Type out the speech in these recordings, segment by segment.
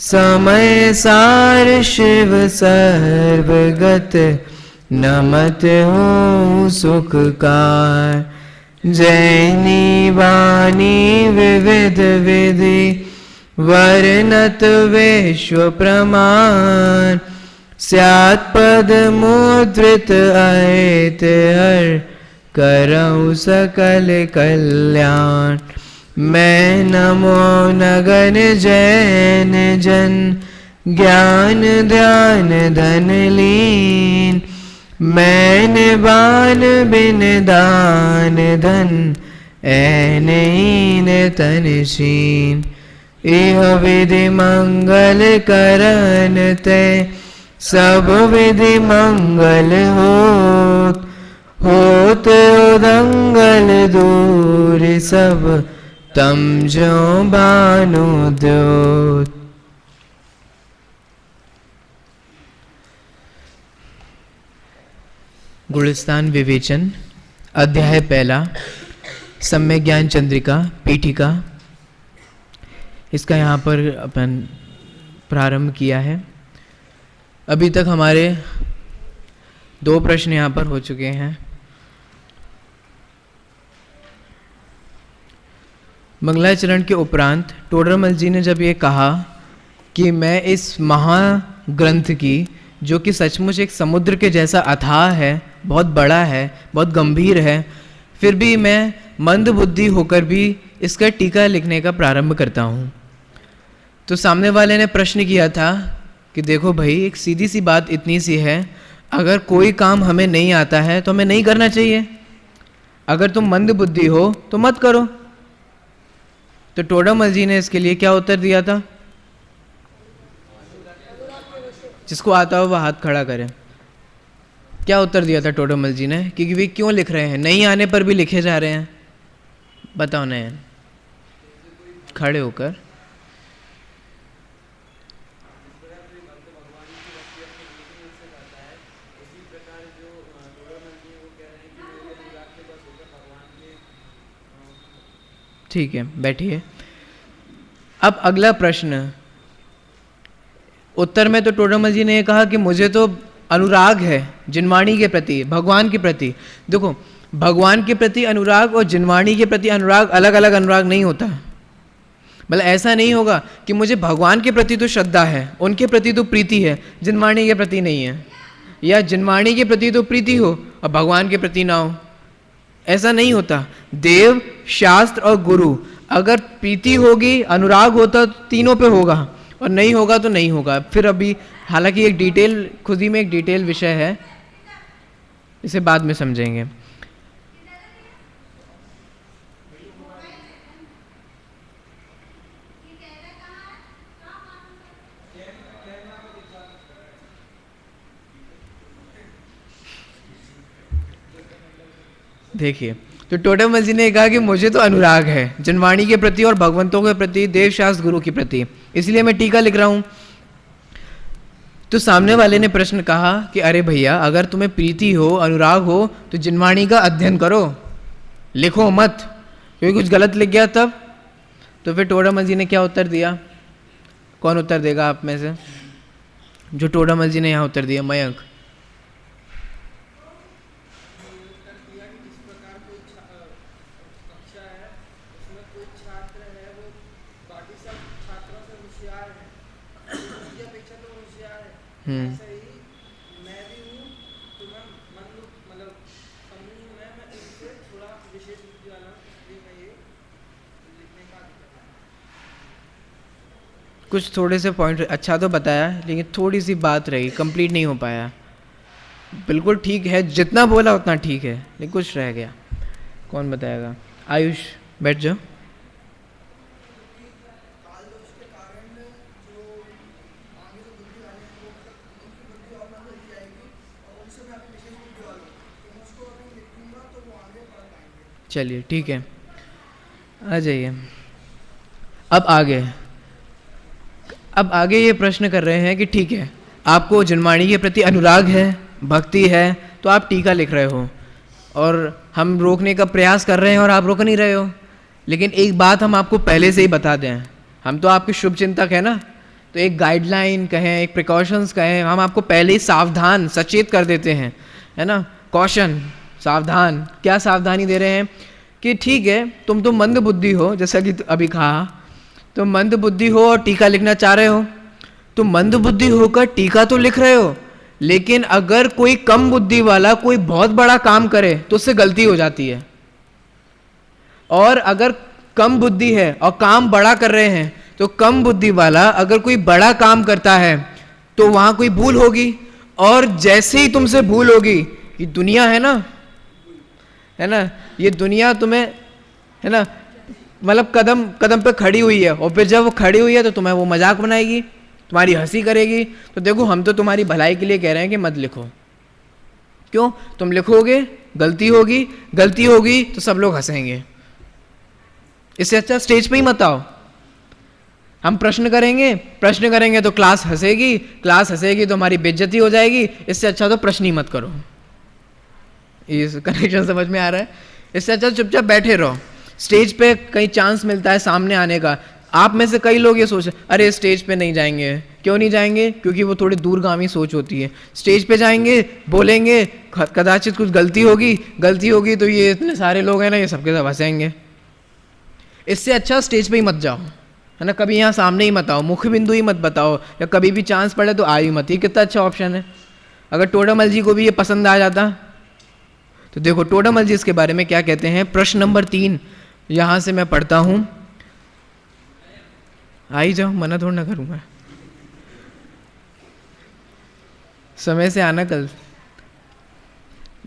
समय सार शिव सर्वगत, नमत हो सुखकार। जैनी वाणी विविध विधि, वर्णत विश्व प्रमाण। स्यात् पद मुद्रित अहित हर, करऊँ सकल कल्याण। मैं नमो नगन जैन जन, ज्ञान ध्यान धन लीन। मैं निबान बिन दान धन, ऐनहीन तन शीन। इह विधि मंगल करन ते, सब विधि मंगल होत उदंगल दूर सब, तम जो भानु द्योत। गुणस्थान विवेचन, अध्याय पहला, सम्यक ज्ञान चंद्रिका, पीठिका। इसका यहाँ पर अपन प्रारंभ किया है। अभी तक हमारे 2 प्रश्न यहाँ पर हो चुके हैं। मंगलाचरण के उपरांत टोडरमल जी ने जब ये कहा कि मैं इस महाग्रंथ की, जो कि सचमुच एक समुद्र के जैसा अथाह है, बहुत बड़ा है, बहुत गंभीर है, फिर भी मैं मंद बुद्धि होकर भी इसका टीका लिखने का प्रारंभ करता हूँ, तो सामने वाले ने प्रश्न किया था कि देखो भाई, एक सीधी सी बात इतनी सी है, अगर कोई काम हमें नहीं आता है तो हमें नहीं करना चाहिए। अगर तुम मंद बुद्धि हो तो मत करो। तो टोडरमल जी ने इसके लिए क्या उत्तर दिया था? जिसको आता हो वह हाथ खड़ा करे। क्या उत्तर दिया था टोडरमल जी ने? क्योंकि वे क्यों लिख रहे हैं? नहीं आने पर भी लिखे जा रहे हैं। बताओ नयन, खड़े होकर। ठीक है, बैठिए। अब अगला प्रश्न। उत्तर में तो टोडरमल जी ने ये कहा कि मुझे तो अनुराग है जिनवाणी के प्रति, भगवान के प्रति। देखो, भगवान के प्रति अनुराग और जिनवाणी के प्रति अनुराग अलग अलग अनुराग नहीं होता। मतलब ऐसा नहीं होगा कि मुझे भगवान के प्रति तो श्रद्धा है, उनके प्रति तो प्रीति है, जिनवाणी के प्रति नहीं है, या जिनवाणी के प्रति तो प्रीति हो और भगवान के प्रति ना हो। ऐसा नहीं होता। देव, शास्त्र और गुरु, अगर प्रीति होगी, अनुराग होता तो तीनों पे होगा, और नहीं होगा तो नहीं होगा। फिर अभी हालांकि एक डिटेल, खुद ही में एक डिटेल विषय है, इसे बाद में समझेंगे। देखिए, तो टोडरमल जी ने कहा कि मुझे तो अनुराग है जिनवाणी के प्रति और भगवंतों के प्रति, देव, शास्त्र, गुरु के प्रति, इसलिए मैं टीका लिख रहा हूं। तो सामने वाले ने प्रश्न कहा कि अरे भैया, अगर तुम्हें प्रीति हो, अनुराग हो, तो जिनवाणी का अध्ययन करो, लिखो मत, क्योंकि कुछ गलत लिख गया तब। तो फिर टोडरमल जी ने क्या उत्तर दिया? कौन उत्तर देगा आप में से? जो टोडरमल जी ने यहाँ उत्तर दिया, मयंक। कुछ थोड़े से पॉइंट अच्छा तो बताया, लेकिन थोड़ी सी बात रही, कंप्लीट नहीं हो पाया। बिल्कुल ठीक है, जितना बोला उतना ठीक है, लेकिन कुछ रह गया। कौन बताएगा? आयुष, बैठ जाओ। चलिए ठीक है, आ जाइए। अब आगे ये प्रश्न कर रहे हैं कि ठीक है, आपको जिनवाणी के प्रति अनुराग है, भक्ति है, तो आप टीका लिख रहे हो, और हम रोकने का प्रयास कर रहे हैं और आप रोक नहीं रहे हो। लेकिन एक बात हम आपको पहले से ही बता दें, हम तो आपके शुभ चिंतक है ना, तो एक गाइडलाइन कहें, एक प्रिकॉशंस कहें, हम आपको पहले ही सावधान सचेत कर देते हैं, है ना, कॉशन, सावधान। क्या सावधानी दे रहे हैं कि ठीक है तुम तो मंद बुद्धि हो, जैसा कि अभी कहा, तुम मंद बुद्धि हो और टीका लिखना चाह रहे हो, तुम मंद बुद्धि होकर टीका तो लिख रहे हो, लेकिन अगर कोई कम बुद्धि वाला कोई बहुत बड़ा काम करे तो उससे गलती हो जाती है। और अगर कम बुद्धि है और काम बड़ा कर रहे हैं, तो कम बुद्धि वाला अगर कोई बड़ा काम करता है तो वहां कोई भूल होगी, और जैसे ही तुमसे भूल होगी, ये दुनिया है ना, ये दुनिया तुम्हें, है ना, मतलब कदम कदम पे खड़ी हुई है, और फिर जब वो खड़ी हुई है तो तुम्हें वो मजाक बनाएगी, तुम्हारी हंसी करेगी। तो देखो हम तो तुम्हारी भलाई के लिए कह रहे हैं कि मत लिखो। क्यों? तुम लिखोगे गलती होगी तो सब लोग हंसेंगे। इससे अच्छा स्टेज पे ही मत आओ। हम प्रश्न करेंगे तो क्लास हंसेगी तो हमारी बेइज्जती हो जाएगी। इससे अच्छा तो प्रश्न ही मत करो। इस कनेक्शन समझ में आ रहा है? इससे अच्छा चुपचाप बैठे रहो। स्टेज पे कहीं चांस मिलता है सामने आने का, आप में से कई लोग ये सोच, अरे स्टेज पे नहीं जाएंगे। क्यों नहीं जाएंगे? क्योंकि वो थोड़ी दूरगामी सोच होती है। स्टेज पे जाएंगे, बोलेंगे, कदाचित कुछ गलती होगी तो ये इतने सारे लोग हैं ना, ये सबके सब हंसेंगे। इससे अच्छा स्टेज पे ही मत जाओ, है ना, कभी यहाँ सामने ही मत आओ, मुख्य बिंदु ही मत बताओ, या कभी भी चांस पड़े तो आयु मत। ये कितना अच्छा ऑप्शन है। अगर टोडामल जी को भी ये पसंद आ जाता तो देखो टोडामल जी इसके बारे में क्या कहते हैं। प्रश्न नंबर 3 यहाँ से मैं पढ़ता हूँ, आ ही जाओ, मना थोड़ा ना करूँगा। समय से आना कल।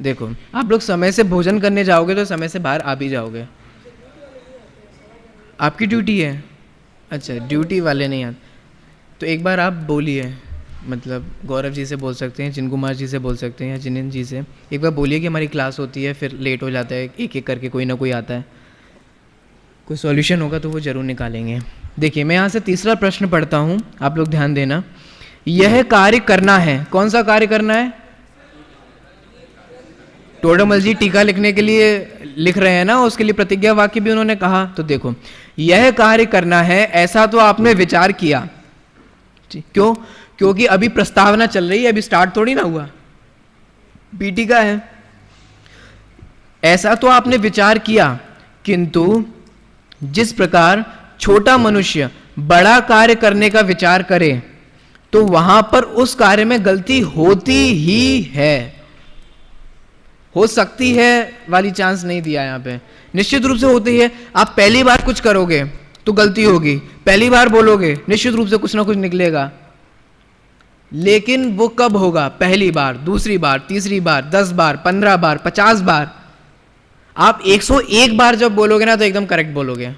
देखो आप लोग समय से भोजन करने जाओगे तो समय से बाहर आ भी जाओगे। आपकी ड्यूटी है? अच्छा, ड्यूटी वाले नहीं आते तो एक बार आप बोलिए, मतलब गौरव जी से बोल सकते हैं, जिन कुमार जी से बोल सकते हैं, या जिनेन जी से एक बार बोलिए कि हमारी क्लास होती है, फिर लेट हो जाता है, एक एक करके कोई ना कोई आता है, कोई सॉल्यूशन होगा तो वो ज़रूर निकालेंगे। देखिए मैं यहाँ से तीसरा प्रश्न पढ़ता हूँ, आप लोग ध्यान देना। यह कार्य करना है, कौन सा कार्य करना है? टोडामल जी टीका लिखने के लिए लिख रहे हैं ना, उसके लिए प्रतिज्ञा वाक्य भी उन्होंने कहा। तो देखो यह कार्य करना है, ऐसा तो आपने विचार किया। क्यों? क्योंकि अभी प्रस्तावना चल रही है, अभी स्टार्ट थोड़ी ना हुआ, बीटी का है। ऐसा तो आपने विचार किया, किंतु जिस प्रकार छोटा मनुष्य बड़ा कार्य करने का विचार करे तो वहां पर उस कार्य में गलती होती ही है। हो सकती है वाली चांस नहीं दिया यहां पे, निश्चित रूप से होती है। आप पहली बार कुछ करोगे तो गलती होगी, पहली बार बोलोगे निश्चित रूप से कुछ ना कुछ निकलेगा, लेकिन वो कब होगा? पहली बार, दूसरी बार, तीसरी बार, 10 बार, 15 बार, 50 बार। आप 101 बार जब बोलोगे ना तो एकदम करेक्ट बोलोगे।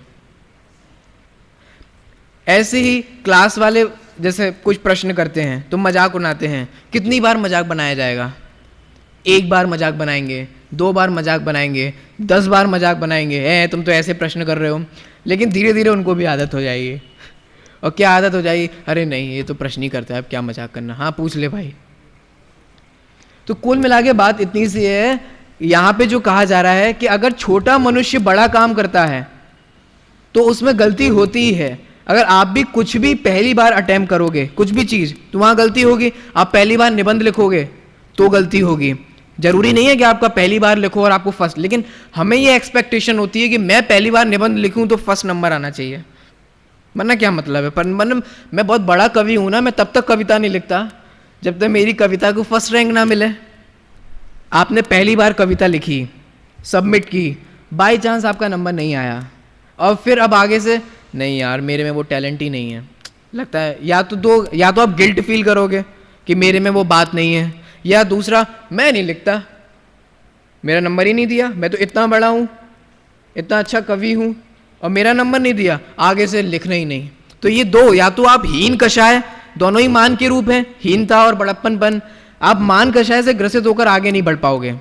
ऐसे ही क्लास वाले जैसे कुछ प्रश्न करते हैं तो मजाक उड़ाते हैं, कितनी बार मजाक बनाया जाएगा? 1 बार मजाक बनाएंगे, 2 बार मजाक बनाएंगे, 10 बार मजाक बनाएंगे, तुम तो ऐसे प्रश्न कर रहे हो। लेकिन धीरे धीरे उनको भी आदत हो जाएगी। और क्या आदत हो जाएगी? अरे नहीं ये तो प्रश्न ही करता है, अब क्या मजाक करना, हाँ पूछ ले भाई। तो कुल मिला के बात इतनी सी है, यहाँ पे जो कहा जा रहा है कि अगर छोटा मनुष्य बड़ा काम करता है तो उसमें गलती होती ही है। अगर आप भी कुछ भी पहली बार अटेम्प्ट करोगे, कुछ भी चीज़, तो वहाँ गलती होगी। आप पहली बार निबंध लिखोगे तो गलती होगी। जरूरी नहीं है कि आपका पहली बार लिखो और आपको फर्स्ट, लेकिन हमें ये एक्सपेक्टेशन होती है कि मैं पहली बार निबंध लिखूं तो फर्स्ट नंबर आना चाहिए। वरना क्या मतलब है? पर मतलब मैं बहुत बड़ा कवि हूं ना, मैं तब तक कविता नहीं लिखता जब तक मेरी कविता को फर्स्ट रैंक ना मिले। आपने पहली बार कविता लिखी, सबमिट की, बाई चांस आपका नंबर नहीं आया, और फिर अब आगे से नहीं यार मेरे में वो टैलेंट ही नहीं है, लगता है या तो आप गिल्ट फील करोगे कि मेरे में वो बात नहीं है, या दूसरा मैं नहीं लिखता, मेरा नंबर ही नहीं दिया, मैं तो इतना बड़ा हूँ, इतना अच्छा कवि हूँ और मेरा नंबर नहीं दिया, आगे से लिखना ही नहीं। तो ये दो, या तो आप हीन कषाय, दोनों ही मान के रूप हैं, हीनता और बड़प्पनपन। आप मान कषाय से ग्रसित होकर आगे नहीं बढ़ पाओगे।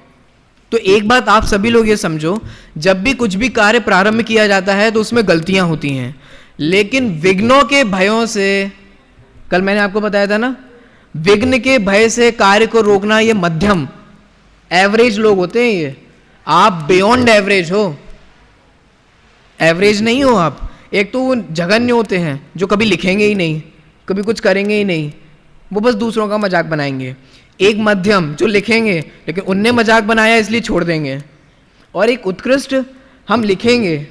तो एक बात आप सभी लोग ये समझो, जब भी कुछ भी कार्य प्रारंभ किया जाता है तो उसमें गलतियां होती हैं, लेकिन विघ्नों के भयों से, कल मैंने आपको बताया था ना, विघ्न के भय से कार्य को रोकना ये मध्यम एवरेज लोग होते हैं। ये आप बियॉन्ड एवरेज हो, एवरेज नहीं हो आप। एक तो वो जघन्य होते हैं जो कभी लिखेंगे ही नहीं, कभी कुछ करेंगे ही नहीं, वो बस दूसरों का मजाक बनाएंगे। एक मध्यम जो लिखेंगे लेकिन उनने मजाक बनाया इसलिए छोड़ देंगे, और एक उत्कृष्ट हम लिखेंगे,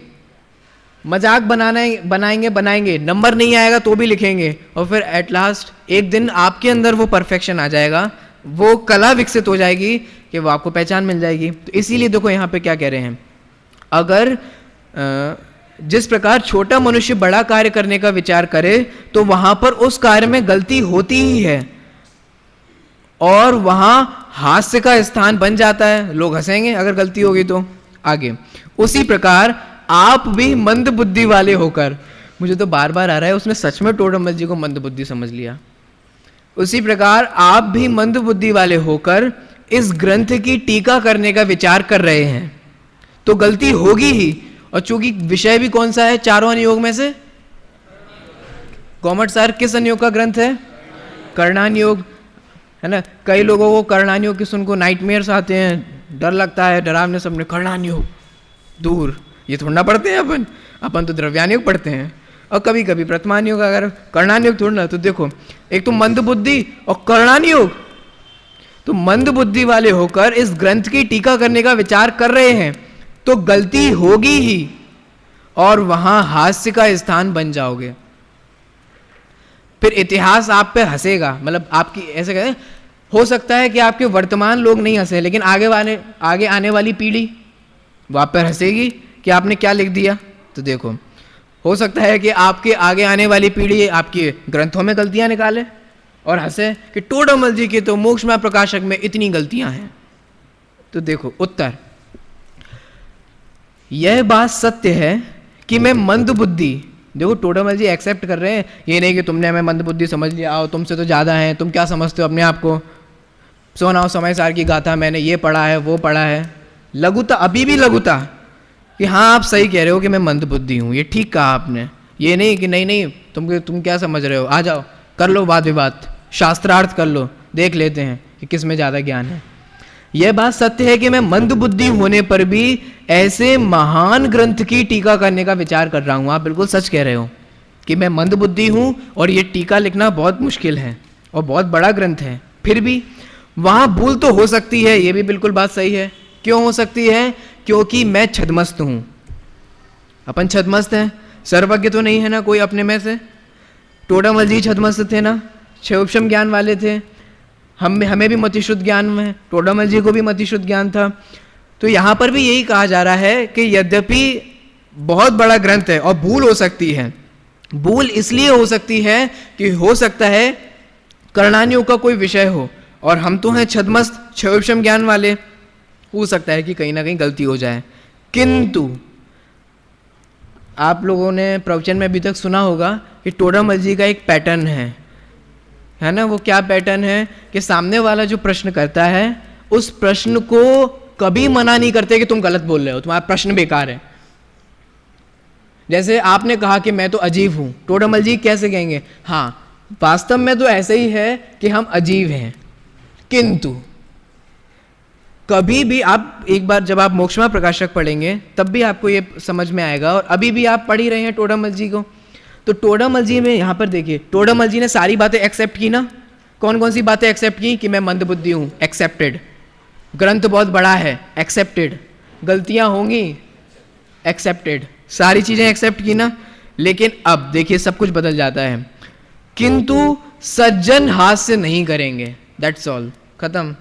मजाक बनाएंगे, नंबर नहीं आएगा तो भी लिखेंगे, और फिर एट लास्ट एक दिन आपके अंदर वो परफेक्शन आ जाएगा, वो कला विकसित हो जाएगी कि वो आपको पहचान मिल जाएगी। तो इसीलिए देखो यहाँ पे क्या कह रहे हैं, अगर जिस प्रकार छोटा मनुष्य बड़ा कार्य करने का विचार करे तो वहां पर उस कार्य में गलती होती ही है और वहां हास्य का स्थान बन जाता है, लोग हंसेंगे अगर गलती होगी तो। आगे, उसी प्रकार आप भी मंद बुद्धि वाले होकर, मुझे तो बार बार आ रहा है उसने सच में टोडरमल जी को मंद बुद्धि समझ लिया। उसी प्रकार आप भी मंद बुद्धि वाले होकर इस ग्रंथ की टीका करने का विचार कर रहे हैं तो गलती होगी ही, और चूंकि विषय भी कौन सा है चारों अनुयोग में से, कॉमर्स सर किस अनुयोग का ग्रंथ है, कर्णानुयोग है ना। कई लोगों को कर्णानुयोग की सुन को नाइटमेयर्स आते हैं, डर लगता है, डरावने सबने कर्णानुयोग दूर, ये थोड़ा ना पढ़ते हैं अपन तो द्रव्यानुयोग पढ़ते हैं, और कभी कभी प्रथमानुयोग, अगर कर्णानुयोग थोड़ा ना। तो देखो एक तो मंद बुद्धि और कर्णानुयोग, तो मंद बुद्धि वाले होकर इस ग्रंथ की टीका करने का विचार कर रहे हैं तो गलती होगी ही और वहां हास्य का स्थान बन जाओगे। फिर इतिहास आप पे हंसेगा, मतलब आपकी ऐसे कहते हैं, हो सकता है कि आपके वर्तमान लोग नहीं हंसे लेकिन आगे आने वाली पीढ़ी वो आप पर हंसेगी कि आपने क्या लिख दिया। तो देखो हो सकता है कि आपके आगे आने वाली पीढ़ी आपके ग्रंथों में गलतियां निकाले और हंसे कि टोडरमल जी के तो मोक्षमय प्रकाशक में इतनी गलतियां हैं। तो देखो उत्तर, यह बात सत्य है कि मैं मंद बुद्धि, देखो टोडरमल जी एक्सेप्ट कर रहे हैं, ये नहीं कि तुमने हमें मंद बुद्धि समझ लिया, आओ तुमसे तो ज़्यादा है, तुम क्या समझते हो अपने आप को, सोनाओ समय सार की गाथा, मैंने ये पढ़ा है वो पढ़ा है, लघुता, अभी भी लघुता कि हाँ आप सही कह रहे हो कि मैं मंद बुद्धि हूँ, ये ठीक कहा आपने, ये नहीं कि नहीं तुम क्या समझ रहे हो, आ जाओ कर लो वाद विवाद, शास्त्रार्थ कर लो, देख लेते हैं कि किस में ज़्यादा ज्ञान है। यह बात सत्य है कि मैं मंद बुद्धि होने पर भी ऐसे महान ग्रंथ की टीका करने का विचार कर रहा हूँ। आप बिल्कुल सच कह रहे हो कि मैं मंद बुद्धि हूँ और ये टीका लिखना बहुत मुश्किल है और बहुत बड़ा ग्रंथ है, फिर भी वहाँ भूल तो हो सकती है, ये भी बिल्कुल बात सही है। क्यों हो सकती है? क्योंकि मैं छद्मस्त हूँ। अपन छद्मस्त हैं, सर्वज्ञ तो नहीं है ना कोई अपने में से। टोडरमल जी छद्मस्त थे ना, क्षयोपशम ज्ञान वाले थे, हमें भी मतिशुद्ध ज्ञान में, टोडरमल जी को भी मतिशुद्ध ज्ञान था। तो यहाँ पर भी यही कहा जा रहा है कि यद्यपि बहुत बड़ा ग्रंथ है और भूल हो सकती है, भूल इसलिए हो सकती है कि हो सकता है कर्णानुयोग का कोई विषय हो और हम तो हैं छद्मस्त क्षयोपशम ज्ञान वाले, हो सकता है कि कहीं ना कहीं गलती हो जाए। किंतु आप लोगों ने प्रवचन में अभी तक सुना होगा कि टोडरमल जी का एक पैटर्न है ना। वो क्या पैटर्न है कि सामने वाला जो प्रश्न करता है उस प्रश्न को कभी मना नहीं करते कि तुम गलत बोल रहे हो, तुम्हारा प्रश्न बेकार है। जैसे आपने कहा कि मैं तो अजीब हूं, टोडरमल जी कैसे कहेंगे, हाँ वास्तव में तो ऐसे ही है कि हम अजीब हैं, किंतु कभी भी आप एक बार जब आप मोक्षमय प्रकाशक पढ़ेंगे तब भी आपको ये समझ में आएगा, और अभी भी आप पढ़ ही रहे हैं टोडरमल जी को। तो टोडरमल जी में यहाँ पर देखिए, टोडरमल जी ने सारी बातें एक्सेप्ट की ना। कौन कौन सी बातें एक्सेप्ट की? कि मैं मंदबुद्धि हूँ, एक्सेप्टेड, ग्रंथ बहुत बड़ा है, एक्सेप्टेड, गलतियाँ होंगी, एक्सेप्टेड, सारी चीज़ें एक्सेप्ट की ना। लेकिन अब देखिए सब कुछ बदल जाता है, किंतु सज्जन हास्य नहीं करेंगे, दैट्स ऑल, खत्म।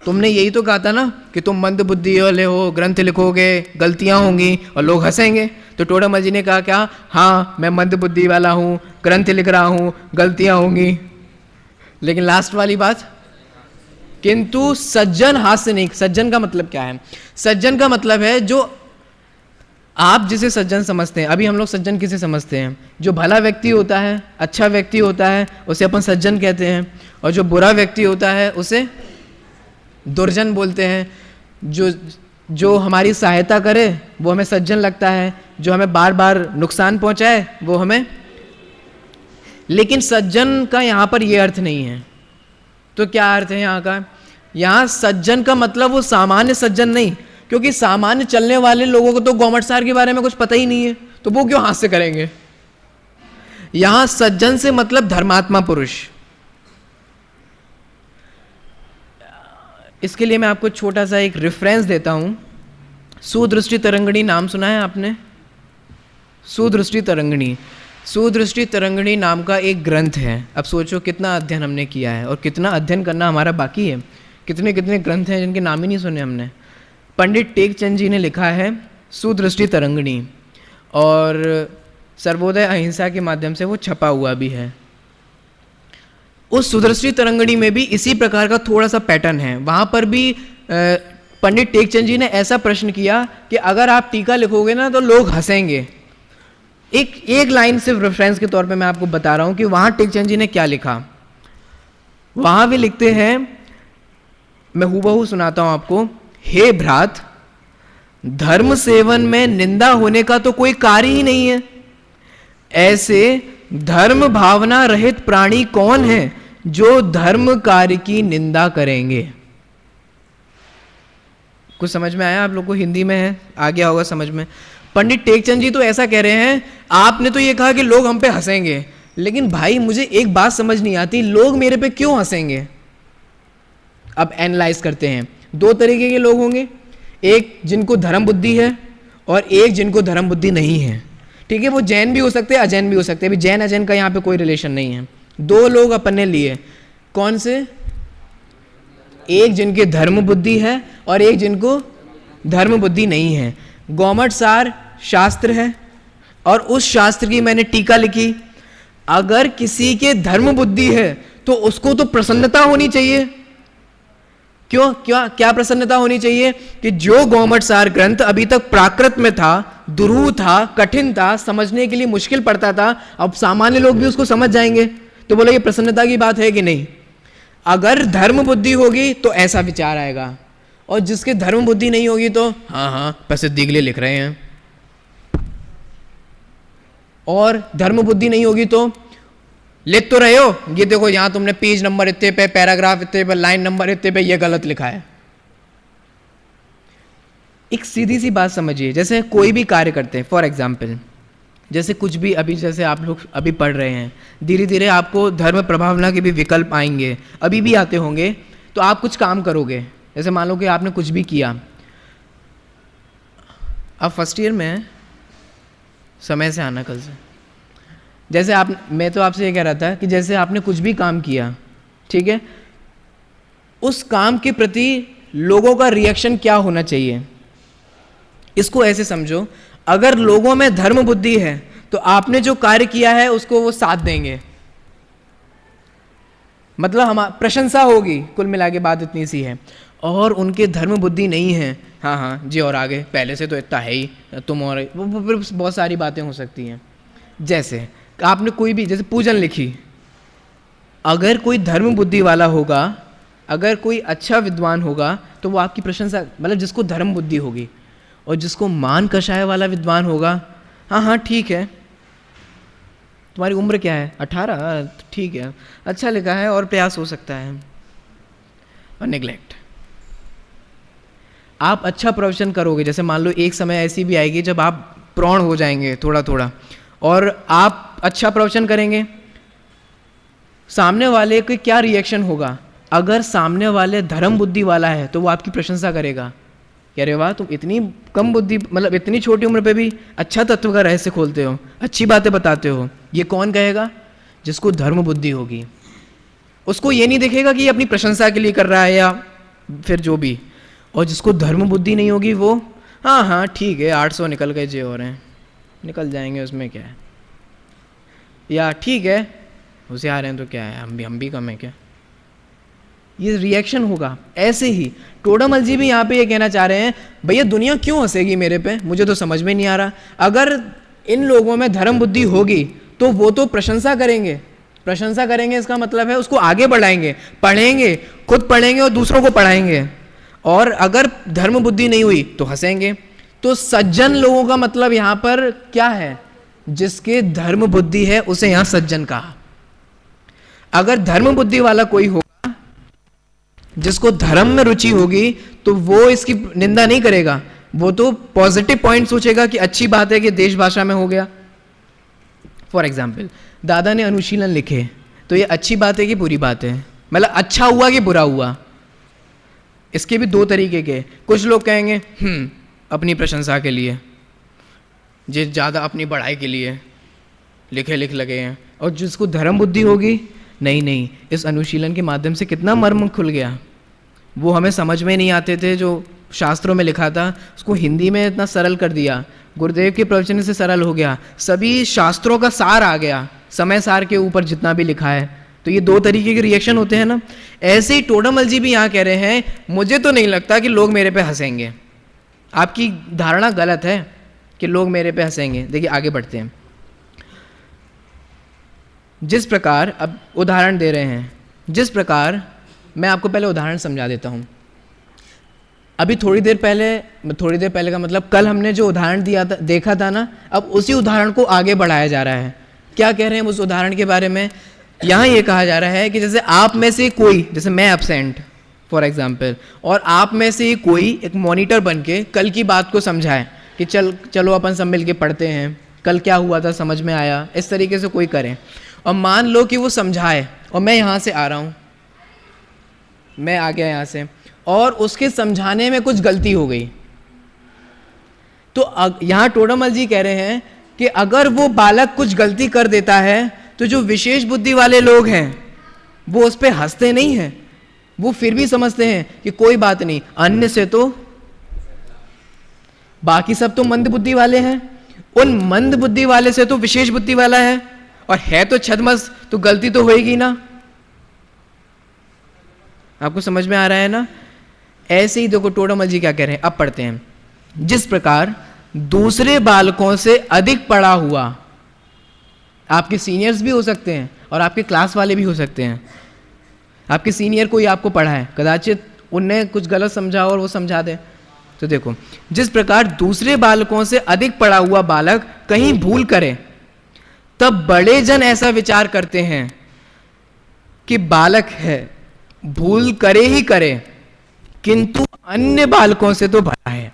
तुमने यही तो कहा था ना कि तुम मंद बुद्धि वाले हो, ग्रंथ लिखोगे, गलतियां होंगी और लोग हंसेंगे। तो टोडरमल जी ने कहा क्या? हाँ मैं मंद बुद्धि वाला हूँ, ग्रंथ लिख रहा हूँ, गलतियां होंगी, लेकिन लास्ट वाली बात, किंतु सज्जन हास्य नहीं। सज्जन का मतलब क्या है? सज्जन का मतलब है जो आप जिसे सज्जन समझते हैं। अभी हम लोग सज्जन किसे समझते हैं? जो भला व्यक्ति होता है, अच्छा व्यक्ति होता है, उसे अपन सज्जन कहते हैं, और जो बुरा व्यक्ति होता है उसे दुर्जन बोलते हैं। जो हमारी सहायता करे वो हमें सज्जन लगता है, जो हमें बार बार नुकसान पहुंचाए वो हमें। लेकिन सज्जन का यहाँ पर ये अर्थ नहीं है। तो क्या अर्थ है यहाँ का? यहाँ सज्जन का मतलब वो सामान्य सज्जन नहीं, क्योंकि सामान्य चलने वाले लोगों को तो गौमट सार के बारे में कुछ पता ही नहीं है, तो वो क्यों हास्य करेंगे। यहां सज्जन से मतलब धर्मात्मा पुरुष। इसके लिए मैं आपको छोटा सा एक रेफरेंस देता हूं। सुदृष्टि तरंगिणी नाम सुना है आपने? सुदृष्टि तरंगिणी, सुदृष्टि तरंगिणी नाम का एक ग्रंथ है। अब सोचो कितना अध्ययन हमने किया है और कितना अध्ययन करना हमारा बाकी है। कितने कितने ग्रंथ हैं जिनके नाम ही नहीं सुने हमने। पंडित टेकचंद जी ने लिखा है सुदृष्टि तरंगिणी, और सर्वोदय अहिंसा के माध्यम से वो छपा हुआ भी है। उस सुदृष्टि तरंगिणी में भी इसी प्रकार का थोड़ा सा पैटर्न है। वहाँ पर भी पंडित टेकचंद जी ने ऐसा प्रश्न किया कि अगर आप टीका लिखोगे ना तो लोग हंसेंगे। एक लाइन सिर्फ रेफरेंस के तौर पे मैं आपको बता रहा हूँ कि वहाँ टेकचंद जी ने क्या लिखा। वहाँ भी लिखते हैं, मैं हूबहू सुनाता हूँ आपको। हे भ्रात, धर्म सेवन में निंदा होने का तो कोई कार्य ही नहीं है। ऐसे धर्म भावना रहित प्राणी कौन है जो धर्म कार्य की निंदा करेंगे? कुछ समझ में आया आप लोग को? हिंदी में है, आ गया होगा समझ में। पंडित टेकचंद जी तो ऐसा कह रहे हैं, आपने तो ये कहा कि लोग हम पे हंसेंगे, लेकिन भाई मुझे एक बात समझ नहीं आती, लोग मेरे पे क्यों हंसेंगे? अब एनालाइज करते हैं। दो तरीके के लोग होंगे, एक जिनको धर्म बुद्धि है और एक जिनको धर्म बुद्धि नहीं है। ठीक है, वो जैन भी हो सकते हैं, अजैन भी हो सकते हैं। अभी जैन अजैन का यहाँ पे कोई रिलेशन नहीं है। दो लोग अपने लिए, कौन से? एक जिनके धर्म बुद्धि है और एक जिनको धर्म बुद्धि नहीं है। गौमट सार शास्त्र है और उस शास्त्र की मैंने टीका लिखी। अगर किसी के धर्म बुद्धि है तो उसको तो प्रसन्नता होनी चाहिए। क्यों? क्या प्रसन्नता होनी चाहिए? कि जो गौमट सार ग्रंथ अभी तक प्राकृत में था, दुरूह था, कठिन था, समझने के लिए मुश्किल पड़ता था, अब सामान्य लोग भी उसको समझ जाएंगे। तो बोलो ये प्रसन्नता की बात है कि नहीं? अगर धर्म बुद्धि होगी तो ऐसा विचार आएगा, और जिसके धर्म बुद्धि नहीं होगी तो हाँ प्रसिद्धि के लिए लिख रहे हैं। और धर्म बुद्धि नहीं होगी तो लिख तो रहे हो, ये देखो यहां तुमने पेज नंबर इतने पे, पैराग्राफ इतने पे, लाइन नंबर इतने पे, ये गलत लिखा है। एक सीधी सी बात समझिए, जैसे कोई भी कार्य करते हैं, फॉर एग्जाम्पल जैसे कुछ भी, अभी जैसे आप लोग अभी पढ़ रहे हैं, धीरे धीरे आपको धर्म प्रभावना के भी विकल्प आएंगे, अभी भी आते होंगे। तो आप कुछ काम करोगे, जैसे मान लो कि आपने कुछ भी किया, आप फर्स्ट ईयर में हैं, समय से आना कल से। जैसे मैं तो आपसे ये कह रहा था कि जैसे आपने कुछ भी काम किया, ठीक है, उस काम के प्रति लोगों का रिएक्शन क्या होना चाहिए? इसको ऐसे समझो, अगर लोगों में धर्म बुद्धि है तो आपने जो कार्य किया है उसको वो साथ देंगे, मतलब हम प्रशंसा होगी। कुल मिला के बात इतनी सी है। और उनके धर्म बुद्धि नहीं है, हाँ जी और आगे, पहले से तो इतना है ही, तुम और वो बहुत सारी बातें हो सकती हैं। जैसे आपने कोई भी, जैसे पूजन लिखी, अगर कोई धर्म बुद्धि वाला होगा, अगर कोई अच्छा विद्वान होगा तो वो आपकी प्रशंसा, मतलब जिसको धर्म बुद्धि होगी, और जिसको मान कषाय वाला विद्वान होगा, हाँ ठीक है, तुम्हारी उम्र क्या है? 18, ठीक है, अच्छा लिखा है और प्रयास हो सकता है, और नेग्लेक्ट। आप अच्छा प्रवचन करोगे, जैसे मान लो एक समय ऐसी भी आएगी जब आप प्रौढ़ हो जाएंगे थोड़ा थोड़ा, और आप अच्छा प्रवचन करेंगे, सामने वाले के क्या रिएक्शन होगा? अगर सामने वाले धर्म बुद्धि वाला है तो वो आपकी प्रशंसा करेगा, कह रहे वाह तुम इतनी कम बुद्धि, मतलब इतनी छोटी उम्र पे भी अच्छा तत्व का रहस्य खोलते हो, अच्छी बातें बताते हो। ये कौन कहेगा? जिसको धर्म बुद्धि होगी। उसको ये नहीं देखेगा कि ये अपनी प्रशंसा के लिए कर रहा है या फिर जो भी। और जिसको धर्म बुद्धि नहीं होगी वो हाँ ठीक है, 800 निकल गए जे और हैं, निकल जाएंगे, उसमें क्या है, या ठीक है होशियार हैं तो क्या है, हम भी कम है क्या, ये रिएक्शन होगा। ऐसे ही टोडामल जी भी यहाँ पे ये कहना चाह रहे हैं, भैया दुनिया क्यों हंसेगी मेरे पे, मुझे तो समझ में नहीं आ रहा। अगर इन लोगों में धर्म बुद्धि होगी तो वो तो प्रशंसा करेंगे, प्रशंसा करेंगे इसका मतलब है उसको आगे बढ़ाएंगे, पढ़ेंगे, खुद पढ़ेंगे और दूसरों को पढ़ाएंगे। और अगर धर्म बुद्धि नहीं हुई तो हंसेंगे। तो सज्जन लोगों का मतलब यहाँ पर क्या है? जिसके धर्म बुद्धि है उसे यहाँ सज्जन कहा। अगर धर्म बुद्धि वाला कोई होगा, जिसको धर्म में रुचि होगी, तो वो इसकी निंदा नहीं करेगा, वो तो पॉजिटिव पॉइंट सोचेगा कि अच्छी बात है कि देश भाषा में हो गया। फॉर एग्जाम्पल दादा ने अनुशीलन लिखे, तो ये अच्छी बात है कि बुरी बात है? मतलब अच्छा हुआ कि बुरा हुआ? इसके भी दो तरीके के। कुछ लोग कहेंगे अपनी प्रशंसा के लिए, जे ज़्यादा अपनी बढ़ाई के लिए लिख लगे हैं। और जिसको धर्म बुद्धि होगी, नहीं नहीं, इस अनुशीलन के माध्यम से कितना मर्म खुल गया। वो हमें समझ में नहीं आते थे, जो शास्त्रों में लिखा था उसको हिंदी में इतना सरल कर दिया, गुरुदेव के प्रवचन से सरल हो गया, सभी शास्त्रों का सार आ गया, समय सार के ऊपर जितना भी लिखा है। तो ये दो तरीके के रिएक्शन होते हैं ना। ऐसे ही टोडामल जी भी यहाँ कह रहे हैं, मुझे तो नहीं लगता कि लोग मेरे पे हंसेंगे। आपकी धारणा गलत है कि लोग मेरे पे हंसेंगे। देखिए आगे बढ़ते हैं। जिस प्रकार, अब उदाहरण दे रहे हैं, जिस प्रकार, मैं आपको पहले उदाहरण समझा देता हूँ। अभी थोड़ी देर पहले का मतलब कल हमने जो उदाहरण दिया था, देखा था ना, अब उसी उदाहरण को आगे बढ़ाया जा रहा है। क्या कह रहे हैं उस उदाहरण के बारे में? यहाँ ये कहा जा रहा है कि जैसे आप में से कोई, जैसे मैं एब्सेंट फॉर एग्जाम्पल, और आप में से कोई एक मॉनिटर बन के कल की बात को समझाए कि चलो अपन सब मिल के पढ़ते हैं, कल क्या हुआ था समझ में आया, इस तरीके से कोई करें। और मान लो कि वो समझाए और मैं यहाँ से आ रहा हूँ, मैं आ गया यहाँ से, और उसके समझाने में कुछ गलती हो गई, तो यहाँ टोडामल जी कह रहे हैं कि अगर वो बालक कुछ गलती कर देता है तो जो विशेष बुद्धि वाले लोग हैं वो उस पर हंसते नहीं हैं, वो फिर भी समझते हैं कि कोई बात नहीं, अन्य से तो बाकी सब तो मंद बुद्धि वाले हैं, उन मंद बुद्धि वाले से तो विशेष बुद्धि वाला है, और है तो छदमस, तो गलती तो होएगी ना। आपको समझ में आ रहा है ना? ऐसे ही देखो टोडामल जी क्या कह रहे हैं, अब पढ़ते हैं। जिस प्रकार दूसरे बालकों से अधिक पढ़ा हुआ, आपके सीनियर्स भी हो सकते हैं और आपके क्लास वाले भी हो सकते हैं, आपके सीनियर कोई आपको पढ़ाए, कदाचित उनने कुछ गलत समझा और वो समझा दे। तो देखो, जिस प्रकार दूसरे बालकों से अधिक पढ़ा हुआ बालक कहीं भूल करे, तब बड़े जन ऐसा विचार करते हैं कि बालक है, भूल करे ही करे, किंतु अन्य बालकों से तो बड़ा है।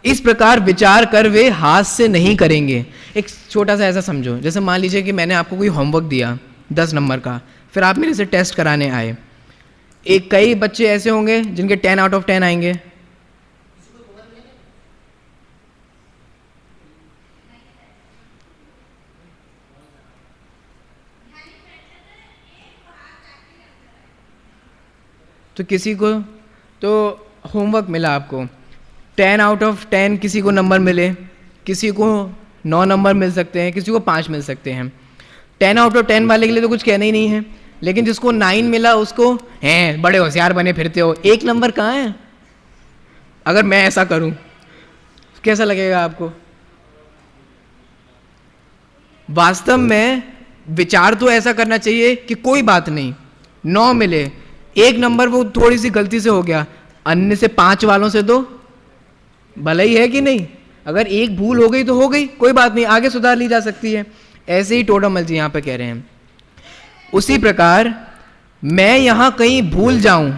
इस प्रकार विचार कर वे हाथ से नहीं करेंगे। एक छोटा सा ऐसा समझो, जैसे मान लीजिए कि मैंने आपको कोई होमवर्क दिया 10 नंबर का, फिर आप मेरे से टेस्ट कराने आए। कई बच्चे ऐसे होंगे जिनके 10 आउट ऑफ 10 आएंगे, तो किसी को तो होमवर्क मिला आपको 10 आउट ऑफ 10, किसी को नंबर मिले, किसी को 9 नंबर मिल सकते हैं, किसी को 5 मिल सकते हैं। 10 आउट ऑफ 10 वाले के लिए तो कुछ कहना ही नहीं है, लेकिन जिसको 9 मिला उसको हैं बड़े होशियार बने फिरते हो, 1 नंबर कहाँ है? अगर मैं ऐसा करूं कैसा लगेगा आपको? वास्तव में विचार तो ऐसा करना चाहिए कि कोई बात नहीं, 9 मिले, 1 नंबर वो थोड़ी सी गलती से हो गया, अन्य से 5 वालों से तो भला ही है कि नहीं? अगर एक भूल हो गई तो हो गई, कोई बात नहीं, आगे सुधार ली जा सकती है। ऐसे ही टोडामल जी यहाँ पे कह रहे हैं, उसी प्रकार मैं यहाँ कहीं भूल जाऊं,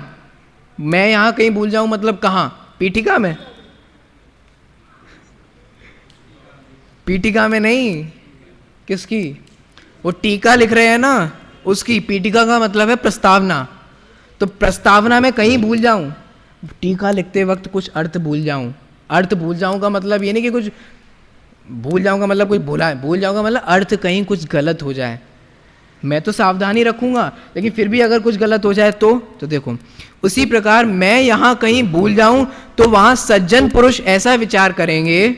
मैं यहाँ कहीं भूल जाऊं मतलब कहाँ? पीठिका में? पीठिका में नहीं, किसकी? वो टीका लिख रहे हैं ना, उसकी। पीठिका का मतलब है प्रस्तावना, तो प्रस्तावना में कहीं भूल जाऊं, टीका लिखते वक्त कुछ अर्थ भूल जाऊं। अर्थ भूल जाऊं का मतलब ये नहीं कि कुछ भूल जाऊंगा मतलब कुछ भूला है, भूल जाऊंगा मतलब अर्थ कहीं कुछ गलत हो जाए, मैं तो सावधानी रखूंगा, लेकिन फिर भी अगर कुछ गलत हो जाए तो देखो, उसी प्रकार मैं यहाँ कहीं भूल जाऊं तो वहाँ सज्जन पुरुष ऐसा विचार करेंगे,